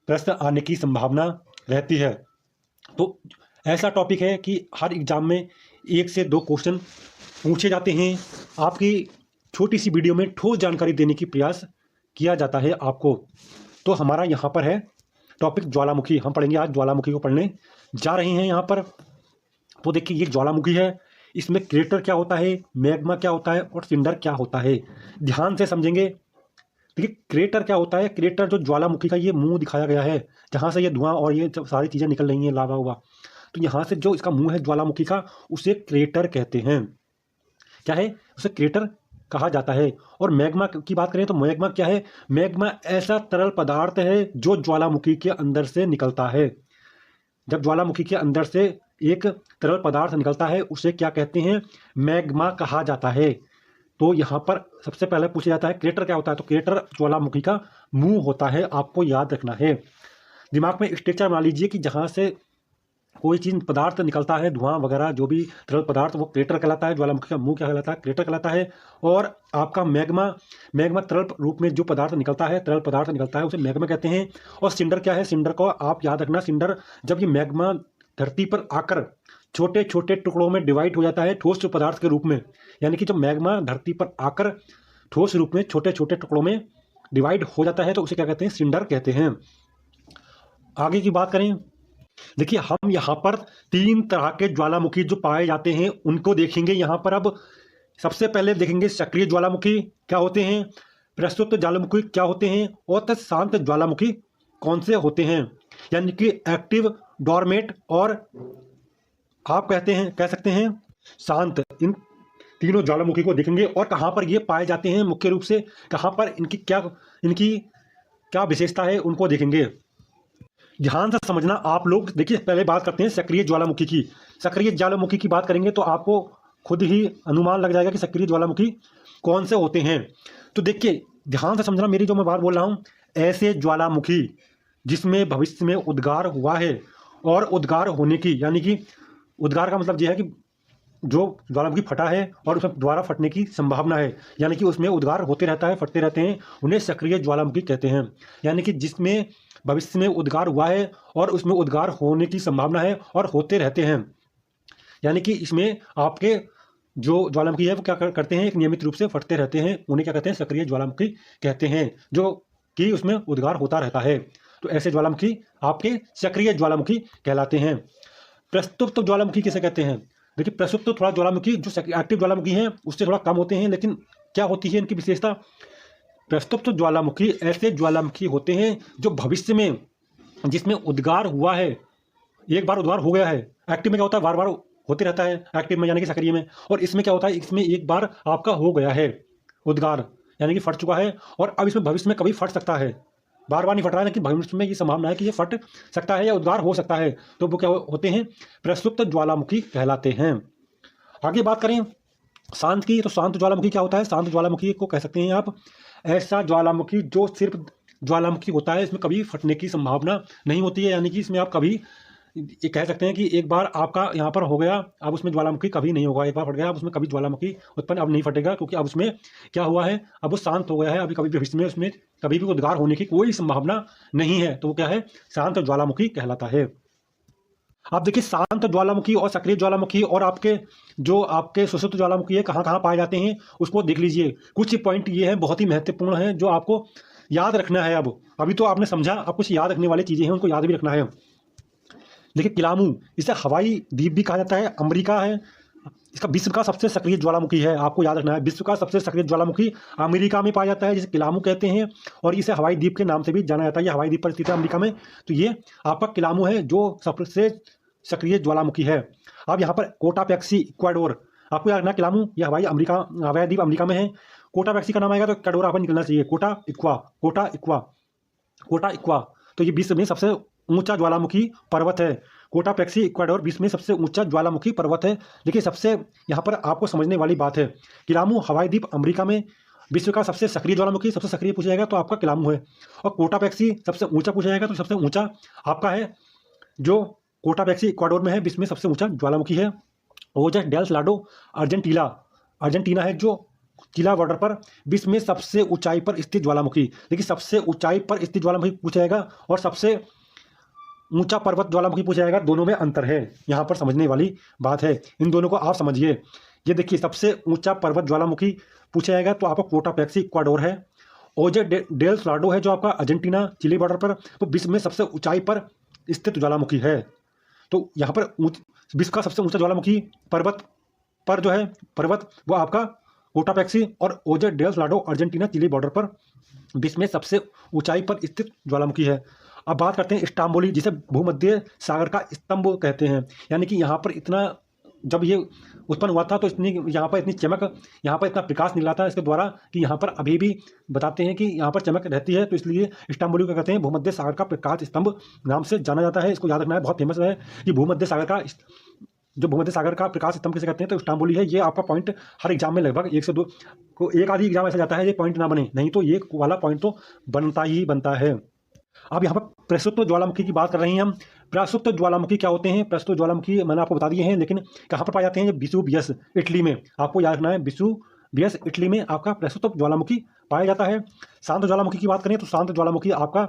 प्रश्न आने की संभावना रहती है। तो ऐसा टॉपिक है कि हर एग्जाम में 1 से 2 क्वेश्चन पूछे जाते हैं। आपकी छोटी सी वीडियो में ठोस जानकारी देने की प्रयास किया जाता है आपको। तो हमारा यहाँ पर है टॉपिक ज्वालामुखी। हम पढ़ेंगे आज ज्वालामुखी को पढ़ने जा रहे हैं यहाँ पर। तो देखिए ये ज्वालामुखी है, इसमें क्रेटर क्या होता है, मैग्मा क्या होता है और सिंडर क्या होता है, ध्यान से समझेंगे। देखिए क्रेटर क्या होता है, क्रेटर जो ज्वालामुखी का ये मुंह दिखाया गया है, जहाँ से ये धुआं और ये सारी चीज़ें निकल रही हैं, लावा हुआ, तो यहाँ से जो इसका मुंह है ज्वालामुखी का, उसे क्रेटर कहते हैं। क्या है, उसे क्रेटर कहा जाता है। और मैग्मा की बात करें तो मैग्मा क्या है, मैग्मा ऐसा तरल पदार्थ है जो ज्वालामुखी के अंदर से निकलता है। जब ज्वालामुखी के अंदर से एक तरल पदार्थ निकलता है उसे क्या कहते हैं, मैग्मा कहा जाता है। तो यहाँ पर सबसे पहले पूछा जाता है क्रेटर क्या होता है, तो क्रेटर ज्वालामुखी का मुंह होता है, आपको याद रखना है। दिमाग में स्ट्रक्चर बना लीजिए कि जहाँ से कोई चीज़ पदार्थ निकलता है, धुआं वगैरह जो भी तरल पदार्थ, वो क्रेटर कहलाता है। ज्वालामुखी का मुंह क्या कहलाता है, क्रेटर कहलाता है। और आपका मैग्मा तरल रूप में जो पदार्थ निकलता है, तरल पदार्थ निकलता है, उसे मैग्मा कहते हैं। और सिंडर क्या है, सिंडर को आप याद रखना, सिंडर जब ये मैग्मा धरती पर आकर छोटे छोटे टुकड़ों में डिवाइड हो जाता है ठोस पदार्थ के रूप में, यानी कि जब मैग्मा धरती पर आकर ठोस रूप में छोटे छोटे टुकड़ों में डिवाइड हो जाता है तो उसे क्या कहते हैं, सिंडर कहते हैं। आगे की बात करें, देखिए हम यहाँ पर 3 तरह के ज्वालामुखी जो पाए जाते हैं उनको देखेंगे यहाँ पर। अब सबसे पहले देखेंगे सक्रिय ज्वालामुखी क्या होते हैं, प्रस्तुत ज्वालामुखी क्या होते हैं, और शांत ज्वालामुखी कौन से होते हैं। यानी कि एक्टिव, डॉर्मेट और आप कह सकते हैं शांत। इन तीनों ज्वालामुखी को देखेंगे और कहाँ पर ये पाए जाते हैं, मुख्य रूप से कहाँ पर इनकी क्या विशेषता है उनको देखेंगे। ध्यान से समझना आप लोग। देखिए पहले बात करते हैं सक्रिय ज्वालामुखी की। सक्रिय ज्वालामुखी की बात करेंगे तो आपको खुद ही अनुमान लग जाएगा कि सक्रिय ज्वालामुखी कौन से होते हैं। तो देखिए ध्यान से समझना मेरी जो मैं बात बोल रहा हूँ, ऐसे ज्वालामुखी जिसमें भविष्य में उद्गार हुआ है, और उद्गार होने की, यानी कि उद्गार का मतलब यह है कि जो ज्वालामुखी फटा है और उसमें दोबारा फटने की संभावना है, यानी कि उसमें उद्गार होते रहता है, फटते रहते हैं, उन्हें सक्रिय ज्वालामुखी कहते हैं। यानी कि जिसमें भविष्य में उद्गार हुआ है और उसमें उद्गार होने की संभावना है और होते रहते हैं। यानी कि इसमें आपके जो ज्वालामुखी है वो क्या करते हैं, एक नियमित रूप से फटते रहते हैं, उन्हें क्या कहते हैं, सक्रिय ज्वालामुखी कहते हैं, जो कि उसमें उद्गार होता रहता है। तो ऐसे ज्वालामुखी आपके सक्रिय ज्वालामुखी कहलाते हैं। प्रस्तुत ज्वालामुखी किसे कहते हैं, देखिए प्रस्तुत तो थोड़ा ज्वालामुखी जो एक्टिव ज्वालामुखी हैं उससे थोड़ा कम होते हैं, लेकिन क्या होती है इनकी विशेषता, प्रस्तुत ज्वालामुखी ऐसे ज्वालामुखी होते हैं जो भविष्य में, जिसमें उद्गार हुआ है, एक बार उद्गार हो गया है। एक्टिव में क्या होता है, बार बार होते रहता है एक्टिव में, यानी कि सक्रिय में। और इसमें क्या होता है, इसमें एक बार आपका हो गया है उद्गार, यानी कि फट चुका है, और अब इसमें भविष्य में कभी फट सकता है, बार बार नहीं फट रहा है, लेकिन भविष्य में ये संभावना है कि ये फट सकता है या उद्गार हो सकता है। तो वो क्या होते हैं, प्रस्तुत ज्वालामुखी कहलाते हैं। आगे बात करें शांत की, तो शांत ज्वालामुखी क्या होता है, शांत ज्वालामुखी को कह सकते हैं आप ऐसा ज्वालामुखी जो सिर्फ ज्वालामुखी होता है, इसमें कभी फटने की संभावना नहीं होती है। यानी कि इसमें आप कभी ये कह सकते हैं कि एक बार आपका यहाँ पर हो गया, अब उसमें ज्वालामुखी कभी नहीं होगा, एक बार फट गया अब उसमें कभी ज्वालामुखी उत्पन्न अब नहीं फटेगा, क्योंकि अब उसमें क्या हुआ है, अब वो शांत हो गया है, अभी कभी भविष्य में उसमें कभी भी उद्गार होने की कोई संभावना नहीं है। तो वो क्या है, शांत ज्वालामुखी कहलाता है। आप देखिए शांत ज्वालामुखी और सक्रिय ज्वालामुखी और आपके सुषुप्त ज्वालामुखी है कहाँ कहाँ पाए जाते हैं उसको देख लीजिए। कुछ पॉइंट ये हैं बहुत ही महत्वपूर्ण हैं जो आपको याद रखना है। अब अभी तो आपने समझा, अब कुछ याद रखने वाली चीज़ें हैं, उनको याद भी रखना है। देखिए किलामू, इसे हवाई द्वीप भी कहा जाता है, अमेरिका है, इसका विश्व का सबसे सक्रिय ज्वालामुखी है। आपको याद रखना है, विश्व का सबसे सक्रिय ज्वालामुखी अमेरिका में पाया जाता है, जिसे किलामू कहते हैं, और इसे हवाई द्वीप के नाम से भी जाना जाता है। ये हवाई द्वीप पर स्थित है अमेरिका में। तो ये आपका किलामू है जो सबसे सक्रिय ज्वालामुखी है। अब यहाँ पर कोटापेक्सी इक्वाडोर, आपको याद रखना, किलामू ये हवाई द्वीप अमेरिका में है। कोटापेक्सी का नाम आएगा तो इक्वाडोर आपको निकलना चाहिए। कोटा इक्वा, तो ये विश्व में सबसे ऊंचा ज्वालामुखी पर्वत है। कोटापेक्सी इक्वाडोर विश्व में सबसे ऊंचा ज्वालामुखी पर्वत है। देखिए सबसे यहाँ पर आपको समझने वाली बात है, किलामू हवाई द्वीप अमेरिका में विश्व का सबसे सक्रिय ज्वालामुखी, सबसे सक्रिय पूछा जाएगा तो आपका किलामू है। और कोटापेक्सी सबसे ऊंचा पूछा जाएगा तो सबसे ऊंचा आपका है जो कोटापेक्सी इक्वाडोर में है, विश्व में सबसे ऊंचा ज्वालामुखी है। ओजस डेल्स लाडो अर्जेंटीना है, जो चिला बॉर्डर पर विश्व में सबसे ऊंचाई पर स्थित ज्वालामुखी। देखिए सबसे ऊंचाई पर स्थित ज्वालामुखी पूछा जाएगा और सबसे ऊंचा पर्वत ज्वालामुखी पूछा जाएगा, दोनों में अंतर है। यहाँ पर समझने वाली बात है, इन दोनों को आप समझिए। ये देखिए सबसे ऊंचा पर्वत ज्वालामुखी पूछा जाएगा तो आपका कोटापेक्सी इक्वाडोर है। ओजे डेल्स लाडो है जो आपका अर्जेंटीना चिली बॉर्डर पर, तो विश्व में सबसे ऊंचाई पर स्थित ज्वालामुखी है। तो यहाँ पर विश्व का सबसे ऊंचा ज्वालामुखी पर्वत पर जो है पर्वत वो आपका कोटापेक्सी, और ओजे डेल्स लाडो अर्जेंटीना चिली बॉर्डर पर विश्व में सबसे ऊंचाई पर स्थित ज्वालामुखी है। अब बात करते हैं स्टाम्बोली, जिसे भूमध्य सागर का स्तंभ कहते हैं। यानी कि यहाँ पर इतना, जब ये उत्पन्न हुआ था तो यहाँ पर इतनी चमक, यहाँ पर इतना प्रकाश निकला था इसके द्वारा कि यहाँ पर अभी भी बताते हैं कि यहाँ पर चमक रहती है। तो इसलिए स्टाम्बोली को कहते हैं भूमध्य सागर का प्रकाश स्तंभ नाम से जाना जाता है। इसको याद रखना है, बहुत फेमस है कि भूमध्य सागर का प्रकाश स्तंभ किसे कहते हैं, तो स्टाम्बोली है। ये आपका पॉइंट हर एग्जाम में लगभग 1 से 2 को एक आधी एग्जाम ऐसा जाता है ये पॉइंट ना बने, नहीं तो ये वाला पॉइंट तो बनता ही बनता है। अब यहाँ पर प्रसुप्त ज्वालामुखी की बात कर रहे हैं हम। प्रसुप्त ज्वालामुखी क्या होते हैं? प्रसुप्त ज्वालामुखी मैंने आपको बता दिए हैं, लेकिन कहाँ पर पाए जाते हैं? विसुवियस इटली में। आपको याद रखना है, विसुवियस इटली में आपका प्रसुप्त ज्वालामुखी पाया जाता है। शांत ज्वालामुखी की बात करें तो शांत ज्वालामुखी आपका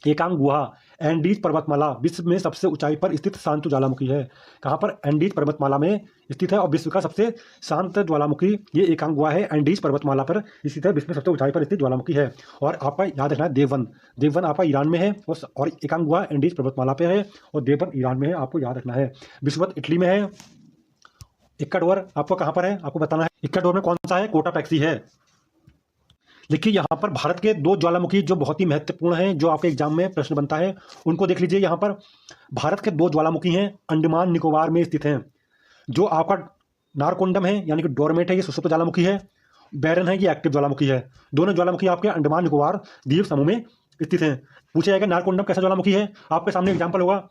एकांग गुहा एंडीज पर्वतमाला, विश्व में सबसे ऊंचाई पर स्थित शांत ज्वालामुखी है। कहाँ पर? एंडीज पर्वतमाला में स्थित है, और विश्व का सबसे शांत ज्वालामुखी ये एकांग गुहा है, एंडीज पर्वतमाला पर स्थित है, विश्व में सबसे ऊंचाई पर स्थित ज्वालामुखी है। और आपका याद रखना है देववन आपका ईरान में है, और एकांग गुहा एंडीज पर्वतमाला पर है, और देववन ईरान में है, आपको याद रखना है। विश्ववत इटली में है। इक्वाडोर आपको कहाँ पर है? आपको बताना है। इक्वाडोर में कौन सा है? कोटापेक्सी है। देखिए यहाँ पर भारत के 2 ज्वालामुखी जो बहुत ही महत्वपूर्ण हैं, जो आपके एग्जाम में प्रश्न बनता है, उनको देख लीजिए। यहाँ पर भारत के 2 ज्वालामुखी हैं, अंडमान निकोबार में स्थित हैं। जो आपका नारकोंडम है यानी कि डोरमेट है, ये सुषुप्त ज्वालामुखी है। बैरन है, ये एक्टिव ज्वालामुखी है। दोनों ज्वालामुखी आपके अंडमान निकोबार द्वीप समूह में स्थित हैं। पूछा जाएगा नारकोंडम कैसा ज्वालामुखी है, आपके सामने एग्जाम्पल होगा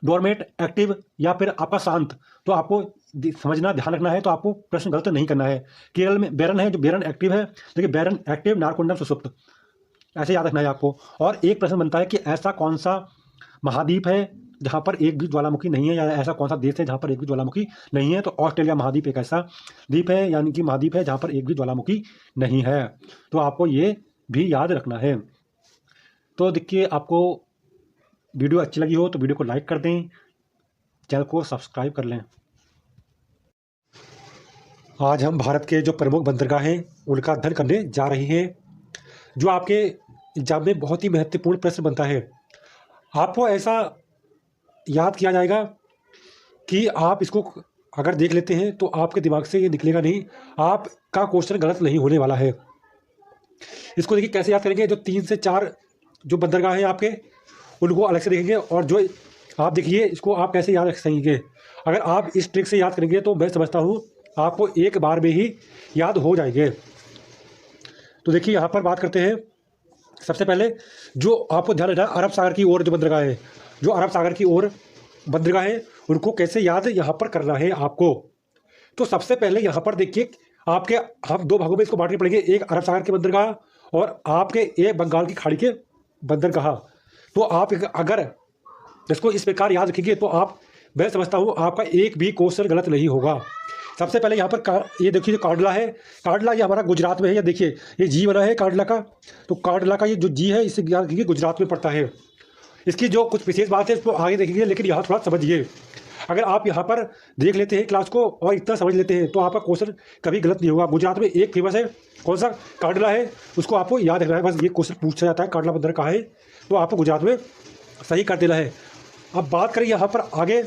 डोरमेट, एक्टिव या फिर आपका शांत। तो आपको समझना, ध्यान रखना है, तो आपको प्रश्न गलत नहीं करना है। केरल में बैरन है, जो बैरन एक्टिव है, देखिए बैरन एक्टिव, नारकोंडम सुषुप्त, ऐसे याद रखना है आपको। और एक प्रश्न बनता है कि ऐसा कौन सा महाद्वीप है जहाँ पर एक भी ज्वालामुखी नहीं है, या ऐसा कौन सा देश है जहाँ पर एक भी ज्वालामुखी नहीं है? तो ऑस्ट्रेलिया महाद्वीप एक ऐसा द्वीप है, यानी कि महाद्वीप है जहाँ पर एक भी ज्वालामुखी नहीं है। तो आपको ये भी याद रखना है। तो देखिए आपको वीडियो अच्छी लगी हो तो वीडियो को लाइक कर दें, चैनल को सब्सक्राइब कर लें। आज हम भारत के जो प्रमुख बंदरगाह हैं उनका अध्ययन करने जा रहे हैं, जो आपके एग्जाम में बहुत ही महत्वपूर्ण प्रश्न बनता है। आपको ऐसा याद किया जाएगा कि आप इसको अगर देख लेते हैं तो आपके दिमाग से ये निकलेगा नहीं, आपका क्वेश्चन गलत नहीं होने वाला है। इसको देखिए कैसे याद करेंगे। जो 3 से 4 जो बंदरगाह हैं आपके, उनको अलग से देखेंगे, और जो आप देखिए इसको आप कैसे याद रख सकेंगे। अगर आप इस ट्रिक से याद करेंगे तो मैं समझता हूँ आपको एक बार में ही याद हो जाएंगे। तो देखिए यहाँ पर बात करते हैं। सबसे पहले जो आपको ध्यान रखना है, अरब सागर की ओर जो बंदरगाह है, जो अरब सागर की ओर बंदरगाह है, उनको कैसे याद यहाँ पर करना है आपको। तो सबसे पहले यहाँ पर देखिए आपके, हम 2 भागों में इसको बांटने पड़ेंगे, एक अरब सागर के बंदरगाह और आपके एक बंगाल की खाड़ी के बंदरगाह। तो आप अगर इसको इस प्रकार याद रखेंगे तो आप, मैं समझता हूँ आपका एक भी क्वेश्चन गलत नहीं होगा। सबसे पहले यहाँ पर ये देखिए कांडला है, कांडला ये हमारा गुजरात में है। ये देखिए ये जी बना है कांडला का, तो कांडला का ये जो जी है इससे याद रखिए गुजरात में पड़ता है। इसकी जो कुछ विशेष बात है इसको आगे देखेंगे, लेकिन यहाँ थोड़ा समझिए। अगर आप यहाँ पर देख लेते हैं क्लास को और इतना समझ लेते हैं तो आपका क्वेश्चन कभी गलत नहीं होगा। गुजरात में एक फेमस है, कौन सा, काडला है, उसको आपको याद रखना है। बस ये क्वेश्चन पूछा जाता है काडला बंदर कहाँ है, तो आपको गुजरात में सही कर देना है। अब बात करें यहाँ पर आगे,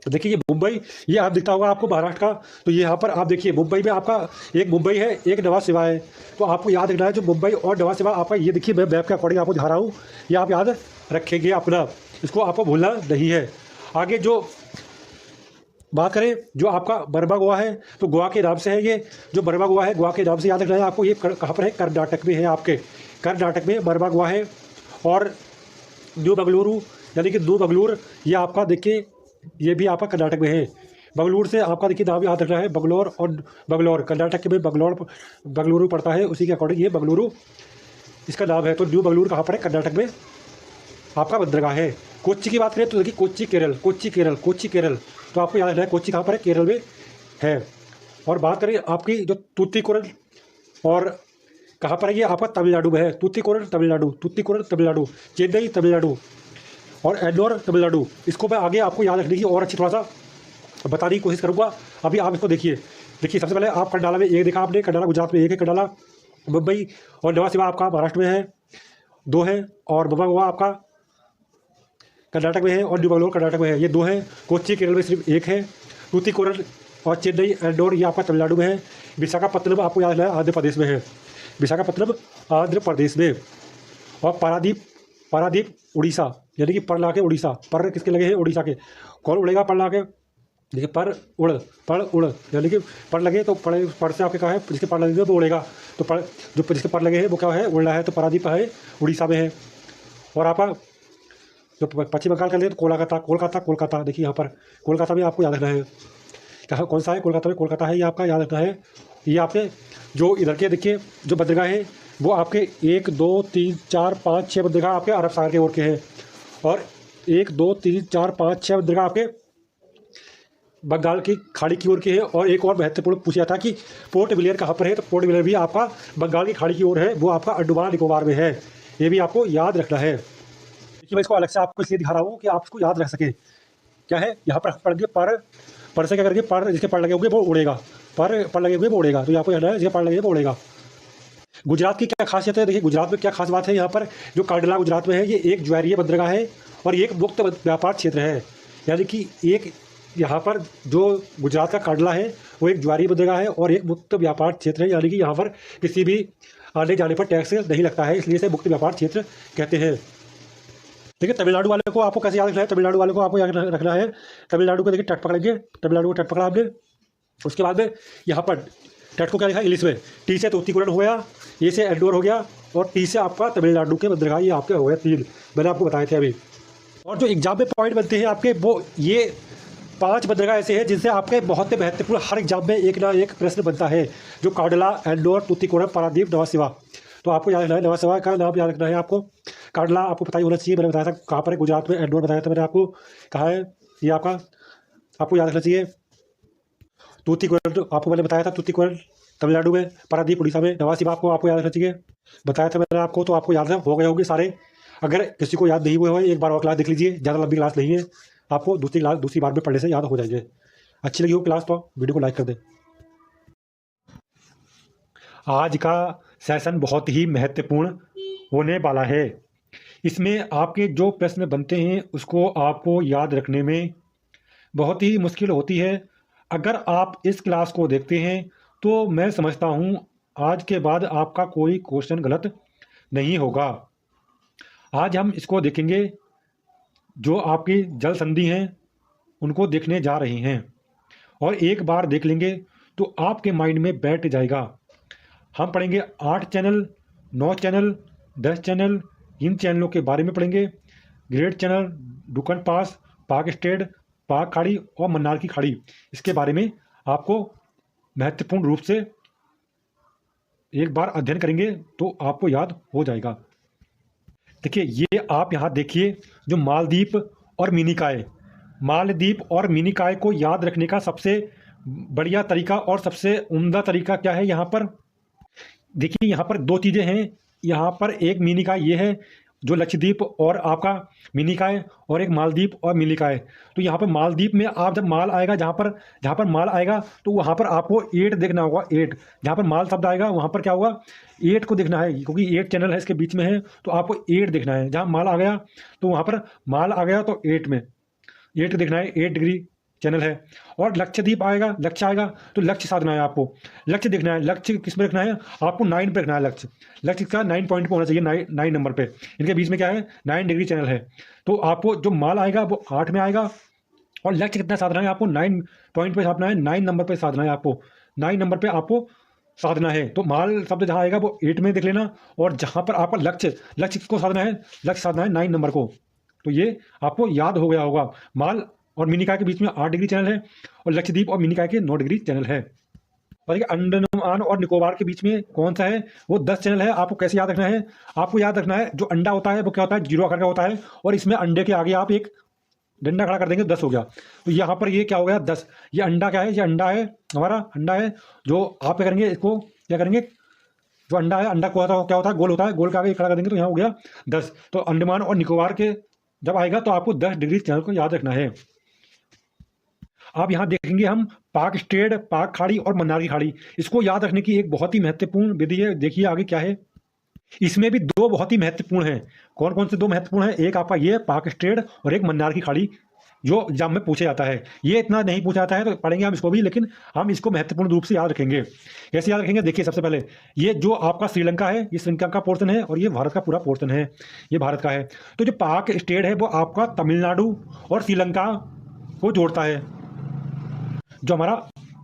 देखिए ये मुंबई, ये आप दिखता होगा आपको महाराष्ट्र का, तो यहाँ पर आप देखिए मुंबई में आपका एक मुंबई है, एक नवा सेवा है। तो आपको याद रखना है जो मुंबई और नवा सेवा आपका, ये देखिए मैं मैप के अकॉर्डिंग आपको दिखा रहा हूँ, ये आप याद रखेंगे अपना, इसको आपको भूलना नहीं है। आगे जो बात करें जो आपका बर्मा गोवा है, तो गोवा के नाम से है ये, जो बर्मा गोवा है गोवा के नाम से याद रखना है आपको। ये कहाँ पर है, कर्नाटक में है, आपके कर्नाटक में बर्मा गोवा है। और न्यू बंगलुरु यानी कि न्यू बंगलुरु, ये आपका देखिए ये भी आपका कर्नाटक में है। बंगलुरु से आपका देखिए नाम याद रखना है, बंगलोर और बंगलोर, कर्नाटक के में बंगलुरु पड़ता है, उसी के अकॉर्डिंग ये बंगलुरु इसका नाम है। तो न्यू बंगलुरु कहाँ पर है, कर्नाटक में आपका बंदरगाह है। कोच्चि की बात करें तो देखिए कोच्चि केरल, कोच्चि केरल, तो आपको याद रखना है कोच्चि कहाँ पर है, केरल में है। और बात करें आपकी जो तूतीकोरन, और कहाँ पर है ये आपका तमिलनाडु में है, तूतीकोरन तमिलनाडु, चेन्नई तमिलनाडु और एन्नोर तमिलनाडु। इसको मैं आगे आपको याद रखने की और अच्छी थोड़ा सा बताने की कोशिश करूँगा। अभी आप इसको देखिए सबसे पहले आप कंडाला में एक देखा आपने, कंडाला गुजरात में एक है, कंडाला मुंबई और नवा सेवा आपका महाराष्ट्र में है, 2 है। और बर्मा गोवा आपका कर्नाटक में है और न्यू बंगलुरु कर्नाटक में है, ये 2 है। कोच्चि केरल में सिर्फ 1 है। तूतीकोरन और चेन्नई एन्नोर ये आपका तमिलनाडु में है। विशाखापत्तनम आपको याद है आंध्र प्रदेश में है, विशाखापत्तनम आंध्र प्रदेश में। और पारादीप उड़ीसा, यानी कि पर ला के उड़ीसा, पर किसके लगे हैं, उड़ीसा के। कौन उड़ेगा पर ला के, देखिए पर उड़ यानी कि पर लगे तो पर से आपके कहा है, जिसके पर लगे वो उड़ेगा, तो पर जो जिसके पर लगे हैं वो क्या है, उड़ना है, तो पारादीप है उड़ीसा में है। और आपका जो पश्चिम बंगाल का ले तो कोलकाता, देखिए यहाँ पर कोलकाता में आपको याद रखना है, कहाँ कौन सा है, कोलकाता में कोलकाता है, ये आपका याद रखना है। ये आपके जो इधर के देखिए जो बंदरगाह है वो आपके 1 2 3 4 5 6 बंदरगाह आपके अरब सागर के ओर के हैं। और 1 2 3 4 5 6 बंदरगाह आपके बंगाल की खाड़ी की ओर के हैं। और एक और महत्वपूर्ण पूछा था कि पोर्ट ब्लेयर कहाँ पर है, तो पोर्ट ब्लेयर भी आपका बंगाल की खाड़ी की ओर है, वो आपका अंडमान निकोबार में है, ये भी आपको याद रखना है। देखिए मैं इसको अलग से आपको इसलिए दिखा रहा हूँ कि आप इसको याद रख सकें। क्या है यहाँ पर पढ़ गए पर से क्या करेंगे, पर जिसके पर लगे होंगे वो उड़ेगा, पर लगे हुए वो उड़ेगा, तो यहाँ पर है जिसके पर लगे वो उड़ेगा। गुजरात की क्या खासियत है, देखिए गुजरात में क्या खास बात है, यहाँ पर जो कांडला गुजरात में है ये एक ज्वारीय बंदरगाह है और ये एक मुक्त व्यापार क्षेत्र है। यानी कि एक यहाँ पर जो गुजरात का कांडला है वो एक ज्वारीय बंदरगाह है और एक मुक्त व्यापार क्षेत्र है, यानी कि यहाँ पर किसी भी आने जाने पर टैक्स नहीं लगता है, इसलिए इसे मुक्त व्यापार क्षेत्र कहते हैं। देखिए तमिलनाडु वाले को आपको कैसे याद रखना है, तमिलनाडु वाले को आपको याद रखना है, तमिलनाडु को देखिए तट पकड़ेंगे, तमिलनाडु को तट पकड़ा आपने, उसके बाद में यहाँ पर तट को क्या लिखा इंग्लिश में, टी से तूतीकोरन हो गया, ए से एन्नोर हो गया और टी से आपका तमिलनाडु के बंदरगाह ये आपके हो गए 3, मैंने आपको बताए थे अभी। और जो एग्जाम में पॉइंट बनते हैं आपके वो ये 5 बंदरगाह ऐसे हैं जिनसे आपके बहुत महत्वपूर्ण हर एग्जाम में एक ना एक प्रश्न बनता है, जो कांडला, एन्नोर, तूतीकोरन, पारादीप, नवा सेवा। तो आपको याद रखना है, नवा सेवा का नाम याद रखना है आपको। कांडला आपको पता ही होना चाहिए, मैंने बताया था कहाँ पर है, गुजरात में। एन्नोर बताया था मैंने आपको कहाँ है, ये आपको याद रखना चाहिए। तूतीकोरन आपको मैंने बताया था, तूतीकोरन तमिलनाडु में, पारादीप उड़ीसा में, नवा सेवा आपको याद रखना चाहिए, बताया था मैंने आपको, तो आपको याद हो गए होंगे सारे। अगर किसी को याद नहीं हुए हो एक बार और क्लास देख लीजिए, ज़्यादा लंबी क्लास नहीं है, आपको दूसरी बार में पढ़ने से याद हो जाएंगे। अच्छी लगी हो क्लास तो वीडियो को लाइक कर दें। आज का सेशन बहुत ही महत्वपूर्ण होने वाला है, इसमें आपके जो प्रश्न बनते हैं उसको आपको याद रखने में बहुत ही मुश्किल होती है। अगर आप इस क्लास को देखते हैं तो मैं समझता हूँ आज के बाद आपका कोई क्वेश्चन गलत नहीं होगा। आज हम इसको देखेंगे, जो आपकी जल संधि हैं उनको देखने जा रहे हैं और एक बार देख लेंगे तो आपके माइंड में बैठ जाएगा। हम पढ़ेंगे 8 चैनल, 9 चैनल, 10 चैनल, इन चैनलों के बारे में पढ़ेंगे। ग्रेट चैनल, डुकन पास, पाक स्टेट, पाक खाड़ी और मन्नार की खाड़ी, इसके बारे में आपको महत्वपूर्ण रूप से एक बार अध्ययन करेंगे तो आपको याद हो जाएगा। देखिए ये आप यहाँ देखिए, जो मालदीप और मिनिकॉय, मालदीप और मिनिकॉय को याद रखने का सबसे बढ़िया तरीका और सबसे उम्दा तरीका क्या है, यहाँ पर देखिए यहाँ पर 2 चीज़ें हैं। यहाँ पर एक मिनिकॉय ये है जो लक्षद्वीप और आपका मिनिकॉय और एक मालदीव और मिनिकॉय। तो यहाँ पर मालदीव में आप जब माल आएगा, जहाँ पर माल आएगा तो वहाँ पर आपको 8 देखना होगा। 8 जहाँ पर माल शब्द आएगा वहाँ पर क्या होगा, 8 को देखना है, क्योंकि 8 चैनल है इसके बीच में है, तो आपको 8 देखना है। जहाँ माल आ गया तो वहाँ पर माल आ गया तो 8 में 8 देखना है, 8 डिग्री चैनल है। और लक्षद्वीप आएगा, लक्ष्य आएगा तो लक्ष्य साधना है, आपको लक्ष्य देखना है। लक्ष्य किस में रखना है, आपको 9 पे रखना है। लक्ष्य का 9 पॉइंट पे होना चाहिए, 9 नंबर पे। इनके बीच में क्या है, 9 डिग्री चैनल है। तो आपको जो माल आएगा वो 8 में आएगा, और लक्ष्य कितना साधना है, आपको 9 पॉइंट पे साधना है, 9 नंबर पे साधना है। आपको 9 नंबर पे आपको साधना है। तो माल शब्द जहाँ आएगा वो 8 में देख लेना, और जहाँ पर आपका लक्ष्य किसको साधना है, लक्ष्य साधना है 9 नंबर को। तो ये आपको याद हो गया होगा। माल और मिनिकॉय के बीच में 8 डिग्री चैनल है, और लक्षद्वीप और मिनिकॉय के 9 डिग्री चैनल है। और ये अंडमान और निकोबार के बीच में कौन सा है, वो 10 चैनल है। आपको कैसे याद रखना है, आपको याद रखना है जो अंडा होता है वो क्या होता है, 0 आकार का होता है, और इसमें अंडे के आगे आप एक डंडा खड़ा कर देंगे, 10 हो गया। तो यहाँ पर ये क्या हो गया, 10। ये अंडा क्या है, ये अंडा है, हमारा अंडा है। जो आप क्या करेंगे, इसको क्या करेंगे, जो अंडा है, अंडा को क्या होता है, गोल होता है, गोल के आगे खड़ा कर देंगे तो यहाँ हो गया 10। तो अंडमान और निकोबार के जब आएगा तो आपको 10 डिग्री चैनल को याद रखना है। आप यहाँ देखेंगे हम पाक स्ट्रेट, पाक खाड़ी और मन्नार की खाड़ी, इसको याद रखने की एक बहुत ही महत्वपूर्ण विधि है। देखिए आगे क्या है, इसमें भी 2 बहुत ही महत्वपूर्ण हैं। कौन कौन से 2 महत्वपूर्ण हैं, एक आपका ये पाक स्ट्रेट और एक मन्नार की खाड़ी, जो एग्जाम में पूछा जाता है। ये इतना नहीं पूछा जाता है तो पढ़ेंगे हम इसको भी, लेकिन हम इसको महत्वपूर्ण रूप से याद रखेंगे। कैसे याद रखेंगे, देखिए सबसे पहले ये जो आपका श्रीलंका है, ये श्रीलंका का पोर्शन है, और ये भारत का पूरा पोर्शन है, ये भारत का है। तो जो पाक स्टेट है वो आपका तमिलनाडु और श्रीलंका को जोड़ता है। जो हमारा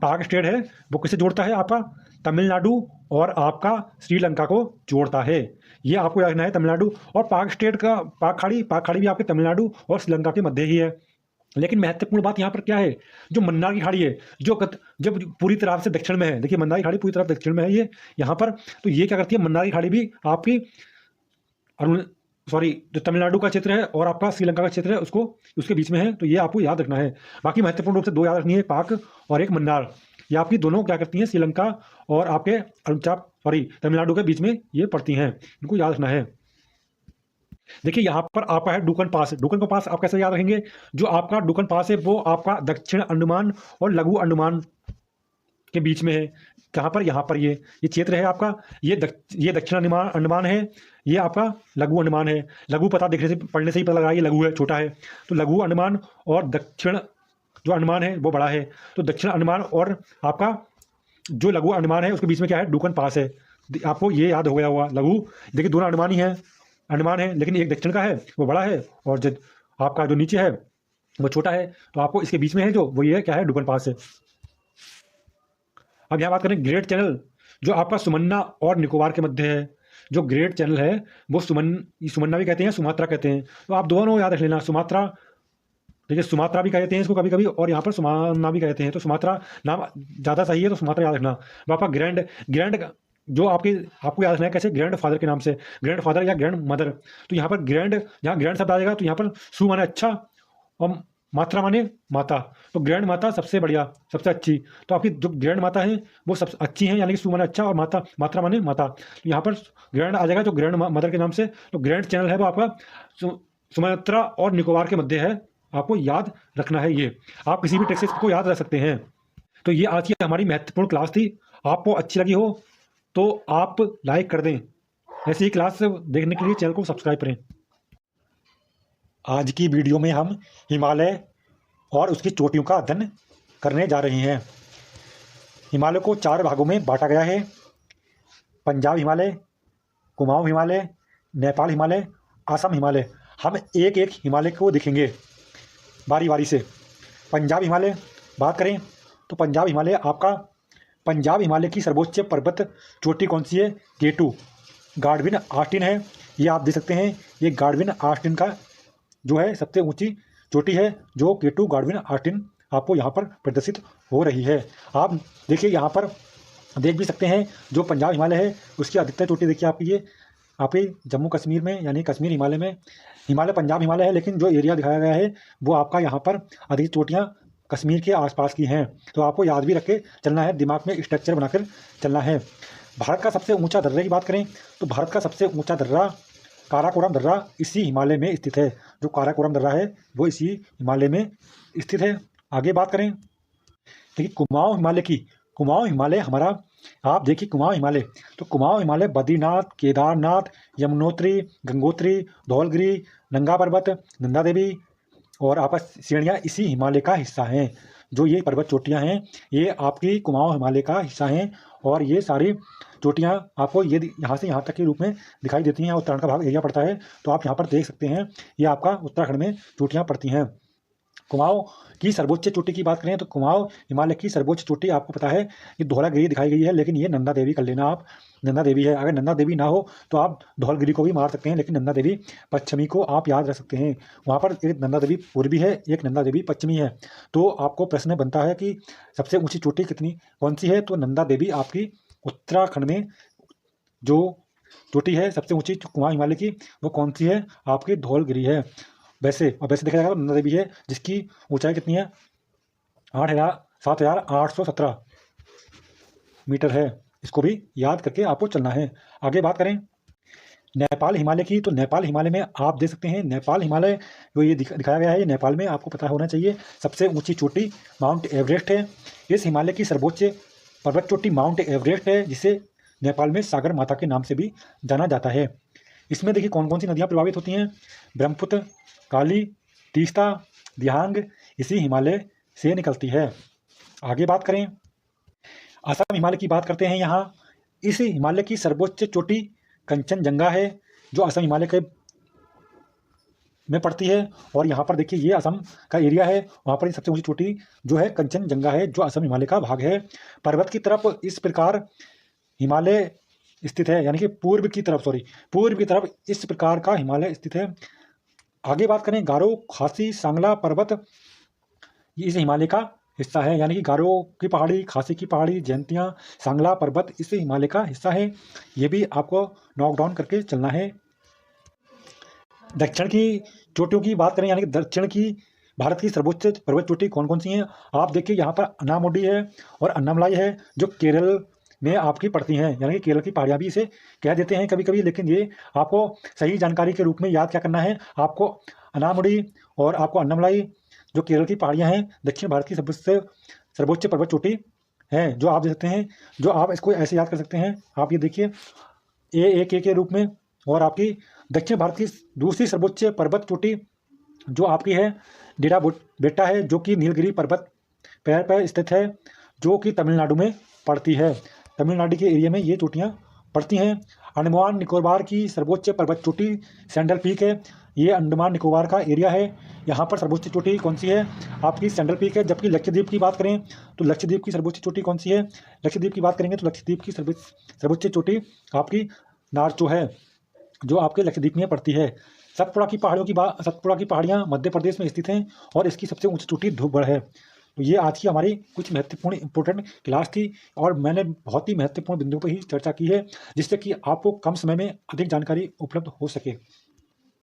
पाक स्टेट है वो किसे जोड़ता है, आपका तमिलनाडु और आपका श्रीलंका को जोड़ता है। ये आपको याद रखना है, तमिलनाडु और पाक स्टेट का पाक खाड़ी भी आपके तमिलनाडु और श्रीलंका के मध्य ही है। लेकिन महत्वपूर्ण बात यहाँ पर क्या है, जो मन्नार की खाड़ी है, जब पूरी तरह से दक्षिण में है, देखिए मन्नार की खाड़ी पूरी तरह दक्षिण में है ये यहाँ पर। तो ये क्या करती है, मन्नार की खाड़ी भी आपकी जो तमिलनाडु का क्षेत्र है और आपका श्रीलंका का क्षेत्र है उसको उसके बीच में है। तो ये आपको याद रखना है। बाकी महत्वपूर्ण रूप से 2 याद रखनी है, पाक और एक मन्नार। ये आपकी दोनों क्या करती हैं, श्रीलंका और आपके तमिलनाडु के बीच में ये पड़ती हैं, इनको याद रखना है। देखिए यहाँ पर आपका है डुकन पास। डुकन का पास आप कैसे याद रखेंगे, जो आपका डुकन पास है वो आपका दक्षिण अंडमान और लघु अंडमान के बीच में है। कहाँ पर, यहाँ पर ये क्षेत्र है आपका, ये दक्षिण अंडमान है, ये आपका लघु अंडमान है। लघु पता देखने से पढ़ने से ही पता लग रहा है ये लघु है, छोटा है। तो लघु अंडमान और दक्षिण जो अंडमान है वो बड़ा है। तो दक्षिण अंडमान और आपका जो लघु अंडमान है उसके बीच में क्या है, डुकन पास है। आपको ये याद हो गया होगा। लघु देखिए दोनों अंडमान ही है, अंडमान है, लेकिन एक दक्षिण का है वो बड़ा है, और जो आपका जो नीचे है वो छोटा है। तो आपको इसके बीच में है जो वो ये क्या है, डुकन पास है। अब यहाँ बात करें ग्रेट चैनल, जो आपका सुमन्ना और निकोबार के मध्य है। जो ग्रेट चैनल है वो सुमन्ना भी कहते हैं, सुमात्रा कहते हैं। तो आप दोनों याद रख लेना, सुमात्रा, देखिए सुमात्रा भी कहते हैं इसको कभी कभी, और यहाँ पर सुमाना भी कहते हैं। तो सुमात्रा नाम ज़्यादा सही है, तो सुमात्रा याद रखना। आपका ग्रैंड जो आपको याद रखना है कैसे, ग्रैंड फादर के नाम से, ग्रैंड फादर या ग्रैंड मदर। तो यहाँ पर जहाँ ग्रैंड शब्द आ जाएगा तो यहाँ पर सु माने अच्छा और मात्रा माने माता। तो ग्रैंड माता सबसे बढ़िया, सबसे अच्छी। तो आपकी जो ग्रैंड माता है वो सबसे अच्छी है, यानी कि सु माने अच्छा और मात्रा माने माता। तो यहाँ पर ग्रैंड आ जाएगा जो ग्रैंड मदर के नाम से। तो ग्रैंड चैनल है वो आपका सुमात्रा और निकोबार के मध्य है, आपको याद रखना है। ये आप किसी भी टेक्स्ट को याद रख सकते हैं। तो ये आज की हमारी महत्वपूर्ण क्लास थी। आपको अच्छी लगी हो तो आप लाइक कर दें। ऐसी ही क्लास देखने के लिए चैनल को सब्सक्राइब करें। आज की वीडियो में हम हिमालय और उसकी चोटियों का अध्ययन करने जा रहे हैं। हिमालय को 4 भागों में बांटा गया है, पंजाब हिमालय, कुमाऊं हिमालय, नेपाल हिमालय, असम हिमालय। हम एक एक हिमालय को देखेंगे बारी बारी से। पंजाब हिमालय बात करें तो पंजाब हिमालय की सर्वोच्च पर्वत चोटी कौन सी है, K2 गार्डविन ऑस्टिन है। ये आप देख सकते हैं, ये गार्डविन ऑस्टिन का जो है सबसे ऊंची चोटी है, जो K2 गार्डविन ऑस्टिन आपको यहाँ पर प्रदर्शित हो रही है। आप देखिए यहाँ पर देख भी सकते हैं, जो पंजाब हिमालय है उसकी अधिकतर चोटी देखिए आपकी ये आपके जम्मू कश्मीर में, यानी कश्मीर हिमालय में। हिमालय पंजाब हिमालय है, लेकिन जो एरिया दिखाया गया है वो आपका यहाँ पर अधिक चोटियाँ कश्मीर के आसपास की हैं। तो आपको याद भी रख के चलना है, दिमाग में स्ट्रक्चर बनाकर चलना है। भारत का सबसे ऊंचा दर्रे की बात करें तो भारत का सबसे ऊंचा दर्रा काराकोरम दर्रा इसी हिमालय में स्थित है। जो काराकोरम दर्रा है वो इसी हिमालय में स्थित है। आगे बात करें, देखिए कुमाऊं हिमालय हमारा, आप देखिए कुमाऊं हिमालय, तो कुमाऊं हिमालय बद्रीनाथ, केदारनाथ, यमुनोत्री, गंगोत्री, धौलगिरी, नंगा पर्वत, नंदा देवी और आपस श्रेणियाँ इसी हिमालय का हिस्सा हैं। जो ये पर्वत चोटियाँ हैं ये आपकी कुमाऊं हिमालय का हिस्सा हैं और ये सारी चोटियाँ आपको ये यहाँ से यहाँ तक के रूप में दिखाई देती हैं। उत्तराखंड का भाग एरिया पड़ता है, तो आप यहाँ पर देख सकते हैं ये आपका उत्तराखंड में चोटियाँ पड़ती हैं। कुमाऊं की सर्वोच्च चोटी की बात करें तो कुमाऊं हिमालय की सर्वोच्च चोटी आपको पता है ये धौलागिरी दिखाई गई है, लेकिन ये नंदा देवी कर लेना आप, नंदा देवी है। अगर नंदा देवी ना हो तो आप धौलगिरी को भी मार सकते हैं, लेकिन नंदा देवी पश्चिमी को आप याद रख सकते हैं। वहाँ पर एक नंदा देवी पूर्वी है, एक नंदा देवी पश्चिमी है। तो आपको प्रश्न बनता है कि सबसे ऊँची चोटी कौन सी है, तो नंदा देवी आपकी उत्तराखंड में जो चोटी है सबसे ऊँची कुमाऊं हिमालय की वो कौन सी है, आपकी धौलगिरी है। वैसे देखा जाएगा तो नंदा देवी है जिसकी ऊंचाई कितनी है, 7,817 मीटर है। इसको भी याद करके आपको चलना है। आगे बात करें नेपाल हिमालय की, तो नेपाल हिमालय में आप देख सकते हैं नेपाल हिमालय जो ये दिखाया गया है, ये नेपाल में आपको पता होना चाहिए सबसे ऊंची चोटी माउंट एवरेस्ट है। इस हिमालय की सर्वोच्च पर्वत चोटी माउंट एवरेस्ट है, जिसे नेपाल में सागर माता के नाम से भी जाना जाता है। इसमें देखिए कौन कौन सी नदियाँ प्रभावित होती हैं, ब्रह्मपुत्र, काली, तीस्ता, दिहांग इसी हिमालय से निकलती है। आगे बात करें असम हिमालय की बात करते हैं। यहाँ इस हिमालय की सर्वोच्च चोटी कंचनजंगा है, जो असम हिमालय के में पड़ती है। और यहाँ पर देखिए ये असम का एरिया है, वहाँ पर सबसे ऊंची चोटी जो है कंचनजंगा है, जो असम हिमालय का भाग है। पर्वत की तरफ इस प्रकार हिमालय स्थित है, यानी कि पूर्व की तरफ इस प्रकार का हिमालय स्थित है। आगे बात करें गारो, खासी, सांगला पर्वत ये इस हिमालय का हिस्सा है, यानी कि गारो की पहाड़ी, खासी की पहाड़ी, जयंतियाँ, सांगला पर्वत इस हिमालय का हिस्सा है। ये भी आपको नोट डाउन करके चलना है। दक्षिण की चोटियों की बात करें, यानी कि दक्षिण की भारत की सर्वोच्च पर्वत चोटी कौन कौन सी हैं, आप देखिए यहाँ पर अन्नामुडी है और अन्नामलाई है, जो केरल में आपकी पड़ती हैं, यानी कि केरल की पहाड़ियाँ भी इसे कह देते हैं कभी कभी। लेकिन ये आपको सही जानकारी के रूप में याद क्या करना है, आपको अन्नामुडी और आपको अन्नामलाई जो केरल की पहाड़ियाँ हैं दक्षिण भारत की सर्वोच्च पर्वत चोटी है, जो आप देख सकते हैं। जो आप इसको ऐसे याद कर सकते हैं, आप ये देखिए A के रूप में। और आपकी दक्षिण भारत की दूसरी सर्वोच्च पर्वत चोटी जो आपकी है डेरा बेट्टा है, जो कि नीलगिरी पर्वत पैर पर स्थित है, जो कि तमिलनाडु में पड़ती है। तमिलनाडु के एरिया में ये चोटियाँ पड़ती हैं। अंडमान निकोबार की सर्वोच्च पर्वत चोटी सैंडल पीक है, ये अंडमान निकोबार का एरिया है। यहाँ पर सर्वोच्च चोटी कौन सी है, आपकी सैंडल पीक है। जबकि लक्षद्वीप की बात करें तो लक्षद्वीप की सर्वोच्च चोटी कौन सी है, लक्षद्वीप की बात करेंगे तो लक्षद्वीप की सर्वोच्च चोटी आपकी नारचो है, जो आपके लक्षद्वीप में पड़ती है। सतपुड़ा की पहाड़ियाँ मध्य प्रदेश में स्थित हैं और इसकी सबसे ऊंची चोटी धूपगढ़ है। तो ये आज की हमारी कुछ महत्वपूर्ण इंपॉर्टेंट क्लास थी और मैंने बहुत ही महत्वपूर्ण बिंदुओं पर ही चर्चा की है, जिससे कि आपको कम समय में अधिक जानकारी उपलब्ध हो सके।